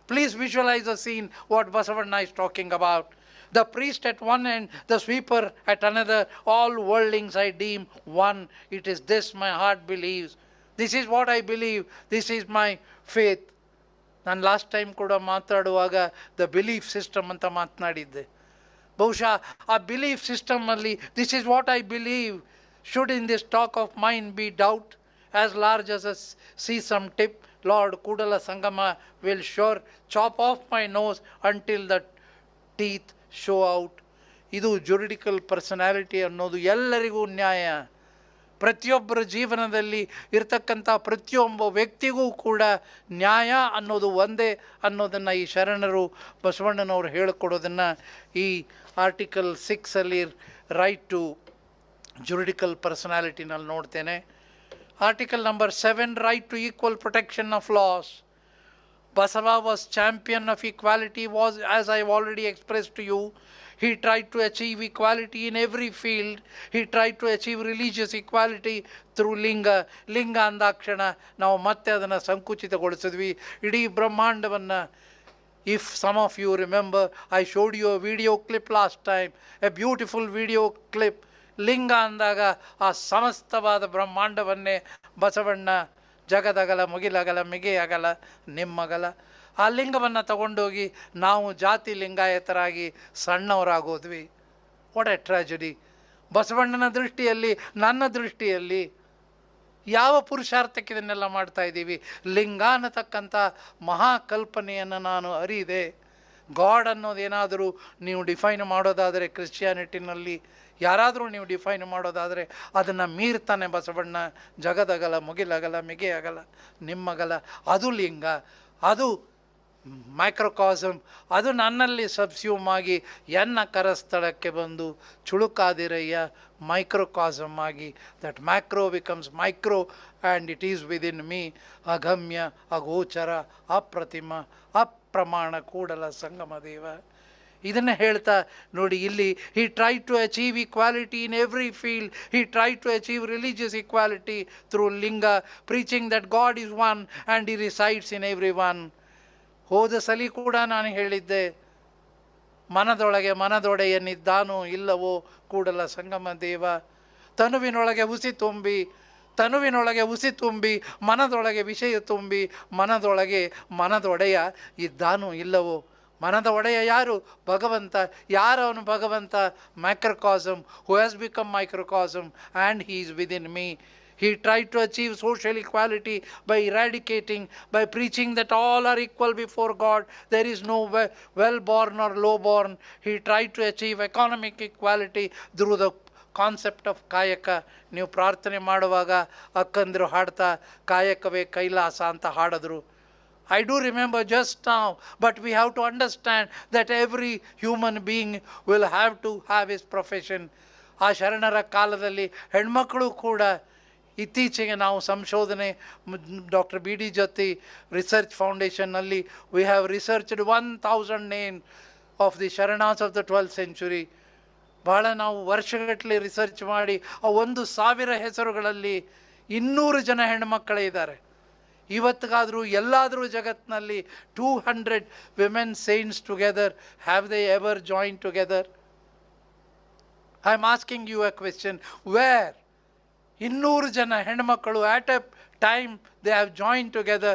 Please visualize the scene what Basavanna is talking about. The priest at one end, the sweeper at another, all worldlings I deem one. It is this my heart believes. This is what I believe. This is my faith. ನಾನು last time ಕೂಡ ಮಾತಾಡುವಾಗ the belief system ಅಂತ ಮಾತನಾಡಿದ್ದೆ. ಬಹುಶಃ ಆ belief ಸಿಸ್ಟಮಲ್ಲಿ this is what I believe should in this talk of mind be doubt as large as a sesame tip, lord Kudala Sangama will sure chop off my nose until the teeth show out. ಇದು juridical personality ಅನ್ನೋದು ಎಲ್ಲರಿಗೂ ನ್ಯಾಯ. ಪ್ರತಿಯೊಬ್ಬರ ಜೀವನದಲ್ಲಿ ಇರ್ತಕ್ಕಂಥ ಪ್ರತಿಯೊಬ್ಬ ವ್ಯಕ್ತಿಗೂ ಕೂಡ ನ್ಯಾಯ ಅನ್ನೋದು ಒಂದೇ ಅನ್ನೋದನ್ನು ಈ ಶರಣರು ಬಸವಣ್ಣನವರು ಹೇಳಿಕೊಡೋದನ್ನು ಈ ಆರ್ಟಿಕಲ್ 6 ರೈಟ್ ಟು ಜುರಿಡಿಕಲ್ ಪರ್ಸನಾಲಿಟಿನಲ್ಲಿ ನೋಡ್ತೇನೆ. Article number 7, right to equal protection of loss. Basava was champion of equality, was, as I have already expressed to you. He tried to achieve equality in every field. He tried to achieve religious equality through ಲಿಂಗ. ಲಿಂಗ ಅಂದಾಕ್ಷಣ ನಾವು ಮತ್ತೆ ಅದನ್ನು ಸಂಕುಚಿತಗೊಳಿಸಿದ್ವಿ. ಇಡೀ ಬ್ರಹ್ಮಾಂಡವನ್ನು, if some of you remember, I showed you a video clip last time, a beautiful video clip. ಲಿಂಗ ಅಂದಾಗ ಆ ಸಮಸ್ತವಾದ ಬ್ರಹ್ಮಾಂಡವನ್ನೇ ಬಸವಣ್ಣ ಜಗದಗಲ ಮುಗಿಲಗಲ ಮಿಗೆಯಗಲ ನಿಮ್ಮಗಲ ಆ ಲಿಂಗವನ್ನು ತಗೊಂಡೋಗಿ ನಾವು ಜಾತಿ ಲಿಂಗಾಯತರಾಗಿ ಸಣ್ಣವರಾಗೋದ್ವಿ. What A ಟ್ರಾಜಡಿ. ಬಸವಣ್ಣನ ದೃಷ್ಟಿಯಲ್ಲಿ, ನನ್ನ ದೃಷ್ಟಿಯಲ್ಲಿ ಯಾವ ಪುರುಷಾರ್ಥಕ್ಕೆ ಇದನ್ನೆಲ್ಲ ಮಾಡ್ತಾ ಇದ್ದೀವಿ? ಲಿಂಗ ಅನ್ನತಕ್ಕಂಥ ಮಹಾಕಲ್ಪನೆಯನ್ನು ನಾನು ಅರಿದೆ. ಗಾಡ್ ಅನ್ನೋದೇನಾದರೂ ನೀವು ಡಿಫೈನ್ ಮಾಡೋದಾದರೆ, ಕ್ರಿಶ್ಚಿಯಾನಿಟಿನಲ್ಲಿ ಯಾರಾದರೂ ನೀವು ಡಿಫೈನ್ ಮಾಡೋದಾದರೆ ಅದನ್ನು ಮೀರ್ತಾನೆ ಬಸವಣ್ಣ. ಜಗದಗಲ ಮುಗಿಲಗಲ ಮಿಗೆಯಗಲ ನಿಮ್ಮಗಲ, ಅದು ಲಿಂಗ, ಅದು ಮೈಕ್ರೋಕಾಸಮ್. ಅದು ನನ್ನಲ್ಲಿ ಸಬ್ಸ್ಯೂಮ್ ಆಗಿ ಎನ್ನ ಕರಸ್ಥಳಕ್ಕೆ ಬಂದು ಚುಳುಕಾದಿರಯ್ಯ ಮೈಕ್ರೋಕಾಸಮ್ ಆಗಿ. That macro becomes micro and it is within me. ಅಗಮ್ಯ, ಅಗೋಚರ, ಅಪ್ರತಿಮ, ಅಪ್ರಮಾಣ ಕೂಡಲ ಸಂಗಮ ದೇವ. ಇದನ್ನು ಹೇಳ್ತಾ ನೋಡಿ, ಇಲ್ಲಿ he tried to achieve equality in every field. He tried to achieve religious equality through linga, preaching that God is one and he resides in everyone. ಹೋದ ಸಲಿ ಕೂಡ ನಾನು ಹೇಳಿದ್ದೆ, ಮನದೊಳಗೆ ಮನದೊಡೆಯನಿದ್ದಾನೋ ಇಲ್ಲವೋ ಕೂಡಲ ಸಂಗಮ ದೇವ. ತನುವಿನೊಳಗೆ ಉಸಿ ತುಂಬಿ ಮನದೊಳಗೆ ವಿಷಯ ತುಂಬಿ ಮನದೊಳಗೆ ಮನದೊಡೆಯ ಇದ್ದಾನೋ ಇಲ್ಲವೋ. ಮನದ ಒಡೆಯ ಯಾರು? ಭಗವಂತ. ಯಾರವನು ಭಗವಂತ? Microcosm, who has become microcosm and he is within me. He tried to achieve social equality by eradicating, by preaching that all are equal before God. There is no well-born or low-born. He tried to achieve economic equality through the concept of ಕಾಯಕ. ನೀವು ಪ್ರಾರ್ಥನೆ ಮಾಡುವಾಗ ಅಕ್ಕಂದಿರು ಹಾಡ್ತಾ ಕಾಯಕವೇ ಕೈಲಾಸ ಅಂತ ಹಾಡಿದ್ರು. I do remember just now, but we have to understand that every human being will have to have his profession. ಆ ಶರಣರ ಕಾಲದಲ್ಲಿ ಹೆಣ್ಮಕ್ಕಳು ಕೂಡ, ಇತ್ತೀಚೆಗೆ ನಾವು ಸಂಶೋಧನೆ ಡಾಕ್ಟರ್ ಬಿ ಡಿ ಜೊತೆ ರಿಸರ್ಚ್ ಫೌಂಡೇಶನ್ನಲ್ಲಿ we have researched 1000 names of the sharanas of the 12th century. ಭಾಳ ನಾವು ವರ್ಷಗಟ್ಟಲೆ ರಿಸರ್ಚ್ ಮಾಡಿ ಆ 1000 ಹೆಸರುಗಳಲ್ಲಿ 200 ಜನ ಹೆಣ್ಮಕ್ಕಳೇ ಇದ್ದಾರೆ. ಇವತ್ತಿಗಾದರೂ ಎಲ್ಲಾದರೂ ಜಗತ್ತಿನಲ್ಲಿ 200 women saints together, have they ever joined together? I am asking you a question. Where 200 ಜನ ಹೆಣ್ಮಕ್ಕಳು at a time they have joined together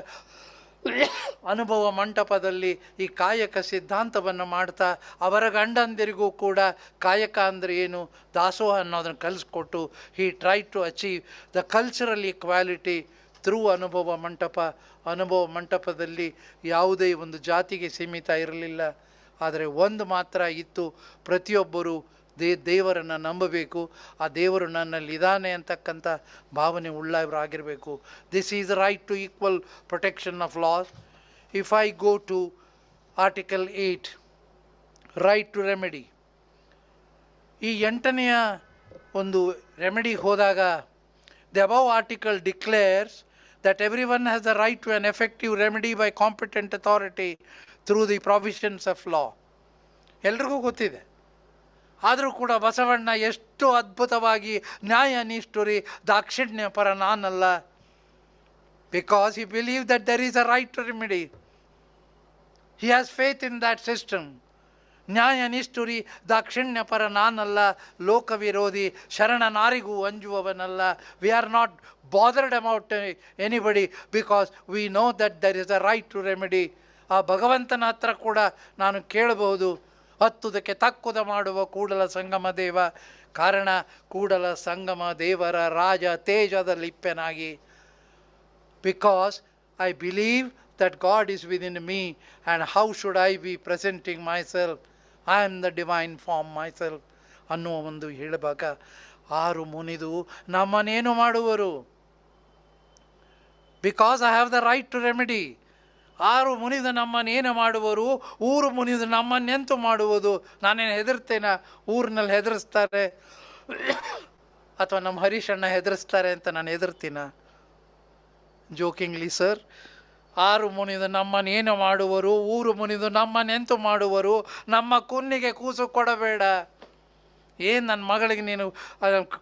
ಅನುಭವ ಮಂಟಪದಲ್ಲಿ ಈ ಕಾಯಕ ಸಿದ್ಧಾಂತವನ್ನು ಮಾಡ್ತಾ ಅವರ ಗಂಡಂದಿರಿಗೂ ಕೂಡ ಕಾಯಕ ಅಂದರೆ ಏನು, ದಾಸೋಹ ಅನ್ನೋದನ್ನು ಕಲಿಸ್ಕೊಟ್ಟು he tried to achieve the cultural equality through ಅನುಭವ ಮಂಟಪ. ಅನುಭವ ಮಂಟಪದಲ್ಲಿ ಯಾವುದೇ ಒಂದು ಜಾತಿಗೆ ಸೀಮಿತ ಇರಲಿಲ್ಲ. ಆದರೆ ಒಂದು ಮಾತ್ರ ಇತ್ತು, ಪ್ರತಿಯೊಬ್ಬರು ದೇವರನ್ನು ನಂಬಬೇಕು, ಆ ದೇವರು ನನ್ನಲ್ಲಿ ಇದ್ದಾನೆ ಅಂತಕ್ಕಂಥ ಭಾವನೆ ಉಳ್ಳವರಾಗಿರಬೇಕು. This is right to equal protection of laws. If I go to article 8, right to remedy. ಈ 8ನೆಯ ಒಂದು ರೆಮಿಡಿ ಹೋದಾಗ, the above article declares that everyone has the right to an effective remedy by competent authority through the provisions of law. ಎಲ್ರಿಗೂ ಗೊತ್ತಿದೆ ಆದರೂ ಕೂಡ ಬಸವಣ್ಣ ಎಷ್ಟು ಅದ್ಭುತವಾಗಿ ನ್ಯಾಯ ನಿಷ್ಠುರಿ ದಾಕ್ಷಿಣ್ಯ ಪರ ನಾನಲ್ಲ. Because he believed that there is a right to remedy. He has faith in that system. ನ್ಯಾಯ ನಿಷ್ಠುರಿ ದಾಕ್ಷಿಣ್ಯ ಪರ ನಾನಲ್ಲ, ಲೋಕ ವಿರೋಧಿ ಶರಣನಾರಿಗೂ ಅಂಜುವವನಲ್ಲ. We are not bothered about anybody because we know that there is a right to remedy. ಆ ಭಗವಂತನ ಹತ್ರ ಕೂಡ ನಾನು ಕೇಳಬಹುದು, ಹತ್ತುದಕ್ಕೆ ತಕ್ಕುದ ಮಾಡುವ ಕೂಡಲ ಸಂಗಮ ದೇವ. ಕಾರಣ ಕೂಡಲ ಸಂಗಮ ದೇವರ ರಾಜ ತೇಜದ ಲಿಪ್ಪೆನಾಗಿ. Because I believe that God is within me, and how should I be presenting myself? I am the divine form myself ಅನ್ನುವ ಒಂದು ಹೇಳುವಾಗ ಆರು ಮುನಿದು ನಮ್ಮನೇನು ಮಾಡುವರು? Because I have the right to remedy. ಆರು ಮುನಿದು ನಮ್ಮನ್ನೇನು ಮಾಡುವರು? ಊರು ಮುನಿದು ನಮ್ಮನ್ನೆಂತು ಮಾಡುವುದು? ನಾನೇನು ಹೆದರ್ತೇನ? ಊರಿನಲ್ಲಿ ಹೆದರಿಸ್ತಾರೆ ಅಥವಾ ನಮ್ಮ ಹರೀಶಣ್ಣ ಹೆದರಿಸ್ತಾರೆ ಅಂತ ನಾನು ಹೆದರ್ತೀನ? ಜೋಕಿಂಗ್ಲಿ ಸರ್. ಆರು ಮುನಿದು ನಮ್ಮನ್ನೇನು ಮಾಡುವರು? ಊರು ಮುನಿದು ನಮ್ಮನ್ನೆಂತು ಮಾಡುವರು? ನಮ್ಮ ಕುನ್ನಿಗೆ ಕೂಸು ಕೊಡಬೇಡ. ಏನು ನನ್ನ ಮಗಳಿಗೆ ನೀನು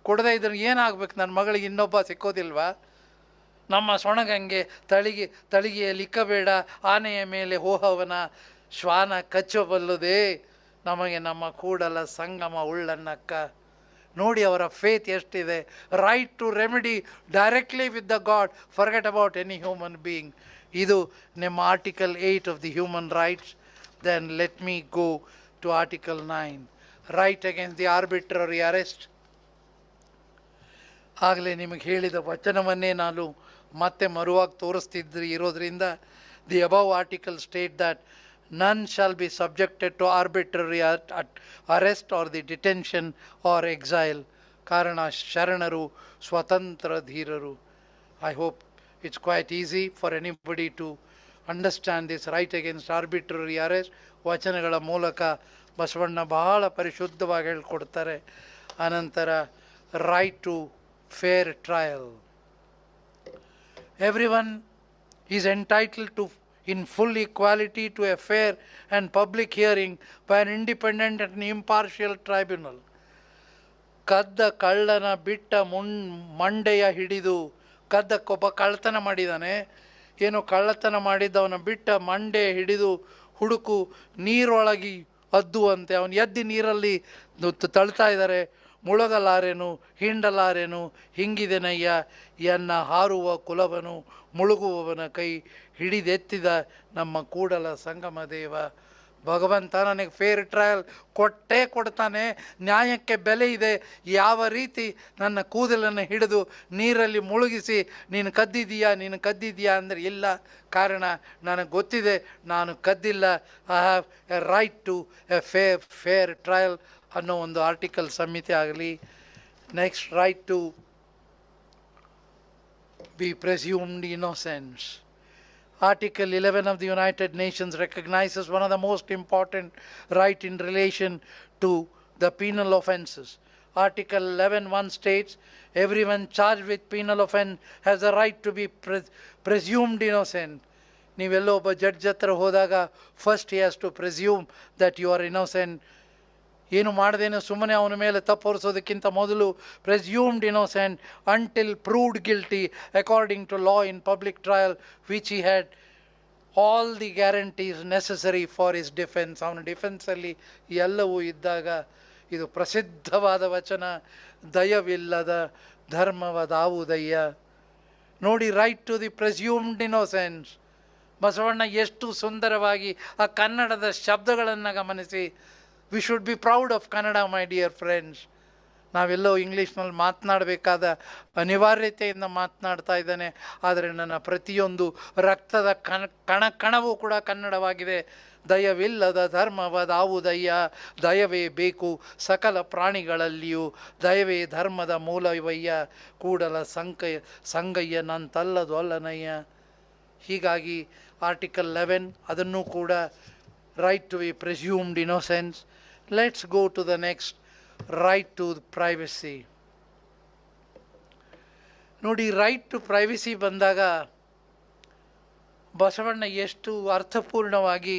ಕೊಡದೇ ಇದ್ರೆ ಏನಾಗಬೇಕು? ನನ್ನ ಮಗಳಿಗೆ ಇನ್ನೊಬ್ಬ ಸಿಕ್ಕೋದಿಲ್ವಾ? ನಮ್ಮ ಸೊಣಗಂಗೆ ತಳಿಗೆಯಲ್ಲಿ ಇಕ್ಕಬೇಡ. ಆನೆಯ ಮೇಲೆ ಹೋಹವನ ಶ್ವಾನ ಕಚ್ಚಬಲ್ಲುದೇ. ನಮಗೆ ನಮ್ಮ ಕೂಡಲ ಸಂಗಮ ಉಳ್ಳನ್ನಕ್ಕ. ನೋಡಿ ಅವರ ಫೇತ್ ಎಷ್ಟಿದೆ. Right to remedy directly with the god, forget about any human being. ಇದು ನಿಮ್ಮ article 8 of the human rights. Then let me go to article 9, right against the arbitrary arrest. ಆಗಲೇ ನಿಮಗೆ ಹೇಳಿದ ವಚನವನ್ನೇ ನಾನು ಮತ್ತೆ ಮರುವಾಗಿ ತೋರಿಸ್ತಿದ್ರಿ ಇರೋದ್ರಿಂದ, the above article state that none shall be subjected to arbitrary arrest or the detention or exile. ಕಾರಣ ಶರಣರು ಸ್ವತಂತ್ರ ಧೀರರು. I hope it's quite easy for anybody to understand this right against arbitrary arrest. ವಚನಗಳ ಮೂಲಕ ಬಸವಣ್ಣ ಬಹಳ ಪರಿಶುದ್ಧವಾಗಿ ಹೇಳ್ಕೊಡ್ತಾರೆ. ಅನಂತರ right to fair trial. Everyone is entitled to in full equality to a fair and public hearing by an independent and impartial tribunal. ಕದ್ದ ಕಳ್ಳನ ಬಿಟ್ಟ ಮಂಡೆಯ ಹಿಡಿದು, ಕದ್ದಕ್ಕೊಬ್ಬ ಕಳ್ಳತನ ಮಾಡಿದ್ದಾನೆ, ಏನೋ ಕಳ್ಳತನ ಮಾಡಿದ್ದವನ ಬಿಟ್ಟ ಮಂಡೆ ಹಿಡಿದು ಹುಡುಕು, ನೀರೊಳಗಿ ಅದ್ದುವಂತೆ ಅವನು ಎದ್ದಿ ನೀರಲ್ಲಿ ತಳ್ತಾ ಇದ್ದಾರೆ. ಮುಳುಗಲಾರೆನು ಹಿಂಡಲಾರೆನು ಹಿಂಗಿದೆನಯ್ಯ ಎನ್ನ ಹಾರುವ ಕುಲವನು ಮುಳುಗುವವನ ಕೈ ಹಿಡಿದೆತ್ತಿದ ನಮ್ಮ ಕೂಡಲ ಸಂಗಮ ದೇವ. ಭಗವಂತ ನನಗೆ ಫೇರ್ ಟ್ರಯಲ್ ಕೊಟ್ಟೇ ಕೊಡ್ತಾನೆ. ನ್ಯಾಯಕ್ಕೆ ಬೆಲೆ ಇದೆ. ಯಾವ ರೀತಿ ನನ್ನ ಕೂದಲನ್ನು ಹಿಡಿದು ನೀರಲ್ಲಿ ಮುಳುಗಿಸಿ ನೀನು ಕದ್ದಿದ್ದೀಯಾ ಅಂದರೆ ಇಲ್ಲ. ಕಾರಣ ನನಗೆ ಗೊತ್ತಿದೆ ನಾನು ಕದ್ದಿಲ್ಲ. I have a right to a fair trial ಅನ್ನೋ ಒಂದು ಆರ್ಟಿಕಲ್ ಸಮಿತಿ ಆಗಲಿ. Next, right to be presumed innocence. Article 11 of the United Nations recognizes one of the most important right in relation to the penal offenses. Article 11(1) states, everyone charged with penal offense has the right to be presumed innocent. ನೀವೆಲ್ಲೋ ಒಬ್ಬ judge ಹತ್ರ ಹೋದಾಗ first he has to presume that you are innocent. ಏನು ಮಾಡ್ದೇನೋ ಸುಮ್ಮನೆ ಅವನ ಮೇಲೆ ತಪ್ಪು ಹೊರಿಸೋದಕ್ಕಿಂತ ಮೊದಲು presumed innocent until proved guilty according to law in public trial which he had all the guarantees necessary for his defence. ಅವನ ಡಿಫೆನ್ಸಲ್ಲಿ ಎಲ್ಲವೂ ಇದ್ದಾಗ. ಇದು ಪ್ರಸಿದ್ಧವಾದ ವಚನ, ದಯವಿಲ್ಲದ ಧರ್ಮವದಾವುದಯ್ಯ. ನೋಡಿ, right to the presumed innocence. Basavanna ಎಷ್ಟು ಸುಂದರವಾಗಿ ಆ ಕನ್ನಡದ ಶಬ್ದಗಳನ್ನು ಗಮನಿಸಿ. We should be proud of Kannada, my dear friends. ನಾವೆಲ್ಲೋ ಇಂಗ್ಲೀಷ್ನಲ್ಲಿ ಮಾತನಾಡಬೇಕಾದ ಅನಿವಾರ್ಯತೆಯಿಂದ ಮಾತನಾಡ್ತಾ ಇದ್ದಾನೆ. ಆದರೆ ನನ್ನ ಪ್ರತಿಯೊಂದು ರಕ್ತದ ಕಣವೂ ಕೂಡ ಕನ್ನಡವಾಗಿದೆ. ದಯವಿಲ್ಲದ ಧರ್ಮವದಾವುದಯ್ಯ, ದಯವೇ ಬೇಕು ಸಕಲ ಪ್ರಾಣಿಗಳಲ್ಲಿಯೂ, ದಯವೇ ಧರ್ಮದ ಮೂಲವಯ್ಯ, ಕೂಡಲ ಸಂಗಯ್ಯ ನಂತಲ್ಲದು ಅಲ್ಲನಯ್ಯ. ಹೀಗಾಗಿ ಆರ್ಟಿಕಲ್ 11 ಅದನ್ನು ಕೂಡ right to be presumed innocence. Let's go to the next, right to privacy. ನೋಡಿ, ರೈಟ್ ಟು ಪ್ರೈವಸಿ ಬಂದಾಗ ಬಸವಣ್ಣ ಎಷ್ಟು ಅರ್ಥಪೂರ್ಣವಾಗಿ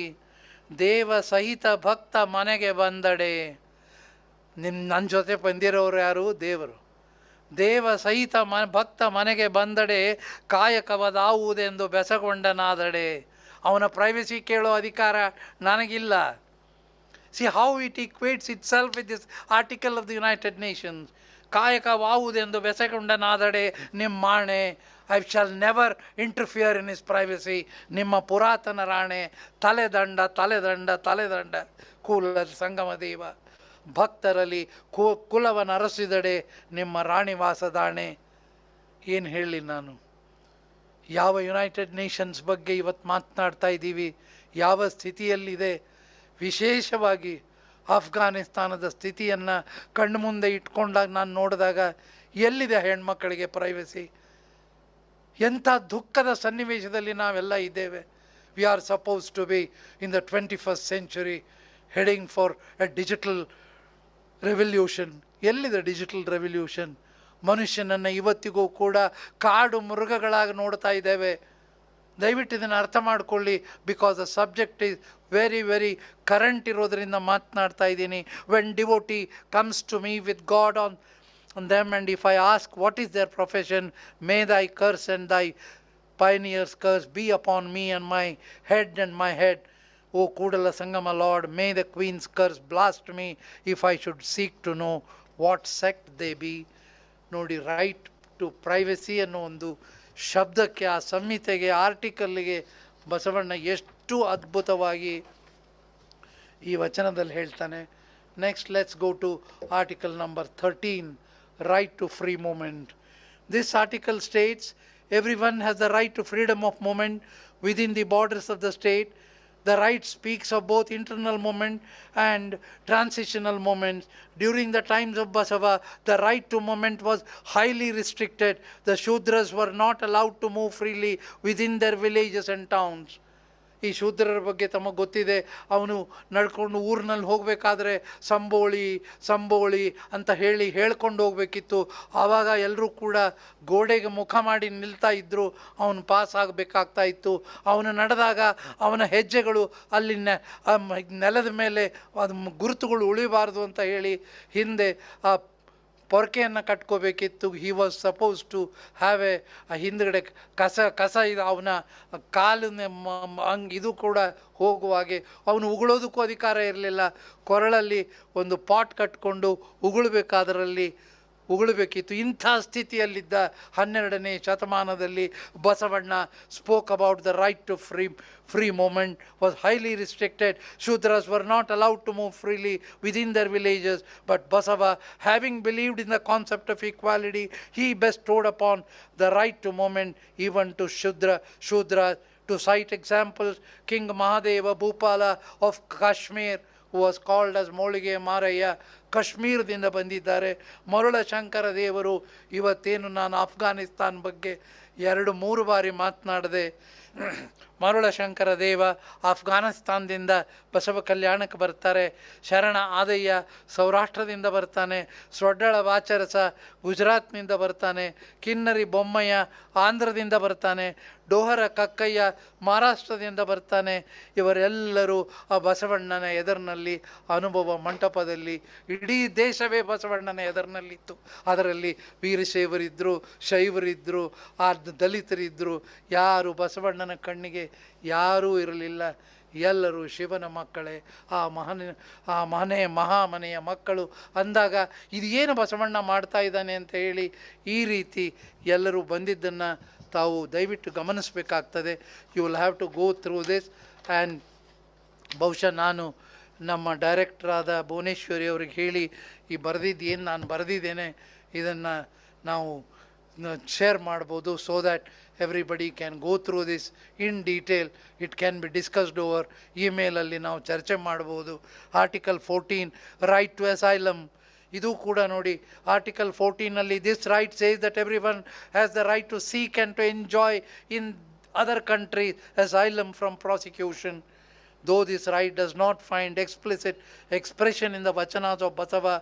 ದೇವ ಸಹಿತ ಭಕ್ತ ಮನೆಗೆ ಬಂದಡೆ. ನನ್ನ ಜೊತೆ ಬಂದಿರೋರು ಯಾರು? ದೇವರು. ದೇವ ಸಹಿತ ಭಕ್ತ ಮನೆಗೆ ಬಂದಡೆ ಕಾಯಕವದಾವುದೆಂದು ಬೆಸಗೊಂಡನಾದಡೆ. ಅವನ ಪ್ರೈವಸಿ ಕೇಳೋ ಅಧಿಕಾರ ನನಗಿಲ್ಲ. See how it equates itself with this article of the United Nations. ಕಾಯಕವಾವುದೆಂದು ಬೆಸಗೊಂಡನಾದಡೆ ನಿಮ್ಮಾಣೆ, I shall never interfere in his privacy. ನಿಮ್ಮ ಪುರಾತನ ರಾಣೆ, ತಲೆದಂಡ ತಲೆದಂಡ ತಲೆದಂಡ. ಕೂಲ ಸಂಗಮ ದೇವ, ಭಕ್ತರಲ್ಲಿ ಕುಲವನ್ನು ಅರಸಿದಡೆ ನಿಮ್ಮ ರಾಣಿವಾಸದಾಣೆ. ಏನು ಹೇಳಿ ನಾನು? ಯಾವ ಯುನೈಟೆಡ್ ನೇಷನ್ಸ್ ಬಗ್ಗೆ ಇವತ್ತು ಮಾತನಾಡ್ತಾ ಇದ್ದೀವಿ, ಯಾವ ಸ್ಥಿತಿಯಲ್ಲಿದೆ? ವಿಶೇಷವಾಗಿ ಅಫ್ಘಾನಿಸ್ತಾನದ ಸ್ಥಿತಿಯನ್ನು ಕಣ್ಣು ಮುಂದೆ ಇಟ್ಕೊಂಡಾಗ ನಾನು ನೋಡಿದಾಗ ಎಲ್ಲಿದೆ ಹೆಣ್ಮಕ್ಕಳಿಗೆ ಪ್ರೈವಸಿ? ಎಂಥ ದುಃಖದ ಸನ್ನಿವೇಶದಲ್ಲಿ ನಾವೆಲ್ಲ ಇದ್ದೇವೆ. We are suppose to be in the 21st century heading for a digital revolution. ಎಲ್ಲಿದೆ ಡಿಜಿಟಲ್ ರೆವಲ್ಯೂಷನ್? ಮನುಷ್ಯನನ್ನು ಇವತ್ತಿಗೂ ಕೂಡ ಕಾಡು ಮೃಗಗಳಾಗಿ ನೋಡ್ತಾ ಇದ್ದೇವೆ. ದಯವಿಟ್ಟು ಇದನ್ನು ಅರ್ಥ ಮಾಡಿಕೊಳ್ಳಿ. Because the subject is very very current ಇರೋದರಿಂದ ಮಾತನಾಡ್ತಾ ಇದ್ದೀನಿ. When devotee comes to me with God on them, and if I ask what is their profession, may thy curse and thy pioneer's curse be upon me and my head. O Kudala Sangama Lord, may the Queen's curse blast me if I should seek to know what sect they be. ನೋಡಿ, right to privacy ಅನ್ನೋ ಒಂದು ಶಬ್ದಕ್ಕೆ, ಆ ಸಂಹಿತೆಗೆ, ಆರ್ಟಿಕಲ್ಗೆ ಬಸವಣ್ಣ ಎಷ್ಟು ಅದ್ಭುತವಾಗಿ ಈ ವಚನದಲ್ಲಿ ಹೇಳ್ತಾನೆ. Next let's go to article number 13, right to free movement. This article states everyone has the right to freedom of movement within the borders of the state. The right speaks of both internal movement and transitional moments. During the times of Basava, the right to movement was highly restricted. The Shudras were not allowed to move freely within their villages and towns. ಈ ಶೂದ್ರರ ಬಗ್ಗೆ ತಮಗೆ ಗೊತ್ತಿದೆ. ಅವನು ನಡ್ಕೊಂಡು ಊರಿನಲ್ಲಿ ಹೋಗಬೇಕಾದ್ರೆ ಸಂಬೋಳಿ ಅಂತ ಹೇಳ್ಕೊಂಡು ಹೋಗಬೇಕಿತ್ತು. ಆವಾಗ ಎಲ್ಲರೂ ಕೂಡ ಗೋಡೆಗೆ ಮುಖ ಮಾಡಿ ನಿಲ್ತಾ ಇದ್ದರು. ಅವನು ಪಾಸ್ ಆಗಬೇಕಾಗ್ತಾ ಇತ್ತು. ಅವನು ನಡೆದಾಗ ಅವನ ಹೆಜ್ಜೆಗಳು ಅಲ್ಲಿ ನೆಲದ ಮೇಲೆ ಅದು ಗುರುತುಗಳು ಉಳಿಬಾರ್ದು ಅಂತ ಹೇಳಿ ಹಿಂದೆ ಆ ಪೊರಕೆಯನ್ನು ಕಟ್ಕೋಬೇಕಿತ್ತು. He was suppose to have ಹಿಂದ್ಗಡೆ ಕಸ ಇದು ಅವನ ಕಾಲಿನ ಇದು ಕೂಡ ಹೋಗುವಾಗೆ ಅವನು ಉಗುಳೋದಕ್ಕೂ ಅಧಿಕಾರ ಇರಲಿಲ್ಲ. ಕೊರಳಲ್ಲಿ ಒಂದು ಪಾಟ್ ಕಟ್ಕೊಂಡು ಉಗುಳಬೇಕಿತ್ತು. ಇಂಥ ಸ್ಥಿತಿಯಲ್ಲಿದ್ದ 12ನೇ ಶತಮಾನದಲ್ಲಿ Basavanna spoke about the right to free movement was highly restricted. Shudras were not allowed to move freely within their villages, but Basava, having believed in the concept of equality, he bestowed upon the right to movement even to Shudra. To cite examples, King Mahadeva Bhupala of Kashmir, who was called as Molige Maraya, ಕಾಶ್ಮೀರದಿಂದ ಬಂದಿದ್ದಾರೆ. ಮರುಳ ಶಂಕರ ದೇವರು, ಇವತ್ತೇನು ನಾನು ಅಫ್ಘಾನಿಸ್ತಾನ್ ಬಗ್ಗೆ 2-3 ಬಾರಿ ಮಾತನಾಡಿದೆ. ಮರುಳ ಶಂಕರ ದೇವ ಅಫ್ಘಾನಿಸ್ತಾನದಿಂದ ಬಸವ ಕಲ್ಯಾಣಕ್ಕೆ ಬರ್ತಾರೆ. ಶರಣ ಆದಯ್ಯ ಸೌರಾಷ್ಟ್ರದಿಂದ ಬರ್ತಾನೆ. ಸೊಡ್ಡಳ ವಾಚರಸ ಗುಜರಾತ್ನಿಂದ ಬರ್ತಾನೆ. ಕಿನ್ನರಿ ಬೊಮ್ಮಯ್ಯ ಆಂಧ್ರದಿಂದ ಬರ್ತಾನೆ. ಡೋಹರ ಕಕ್ಕಯ್ಯ ಮಹಾರಾಷ್ಟ್ರದಿಂದ ಬರ್ತಾನೆ. ಇವರೆಲ್ಲರೂ ಆ ಬಸವಣ್ಣನ ಎದುರಿನಲ್ಲಿ ಅನುಭವ ಮಂಟಪದಲ್ಲಿ, ಇಡೀ ದೇಶವೇ ಬಸವಣ್ಣನ ಎದುರಿನಲ್ಲಿತ್ತು. ಅದರಲ್ಲಿ ವೀರಶೈವರಿದ್ದರು, ಶೈವರಿದ್ದರು, ದಲಿತರಿದ್ದರು. ಯಾರು ಬಸವಣ್ಣನ ಕಣ್ಣಿಗೆ ಯಾರೂ ಇರಲಿಲ್ಲ. ಎಲ್ಲರೂ ಶಿವನ ಮಕ್ಕಳೇ, ಆ ಮಹಾಮನೆಯ ಮಕ್ಕಳು ಅಂದಾಗ ಇದು ಏನು ಬಸವಣ್ಣ ಮಾಡ್ತಾ ಇದ್ದಾನೆ ಅಂತ ಹೇಳಿ ಈ ರೀತಿ ಎಲ್ಲರೂ ಬಂದಿದ್ದನ್ನು ತಾವು ದಯವಿಟ್ಟು ಗಮನಿಸಬೇಕಾಗ್ತದೆ. You will have to go through this. And ಬಹುಶಃ ನಾನು ನಮ್ಮ ಡೈರೆಕ್ಟ್ರಾದ ಭುವನೇಶ್ವರಿ ಅವ್ರಿಗೆ ಹೇಳಿ ಈ ಏನು ನಾನು ಬರೆದಿದ್ದೇನೆ ಇದನ್ನು ನಾವು ಶೇರ್ ಮಾಡ್ಬೋದು. So that everybody can go through this in detail. It can be discussed over email ಅಲ್ಲಿ ನಾವು ಚರ್ಚೆ ಮಾಡ್ಬೋದು. Article 14, right to asylum. ಇದು ಕೂಡ ನೋಡಿ, article 14ನಲ್ಲಿ this right says that everyone has the right to seek and to enjoy in other countries asylum from prosecution. Though this right does not find explicit expression in the vachanas of Basava,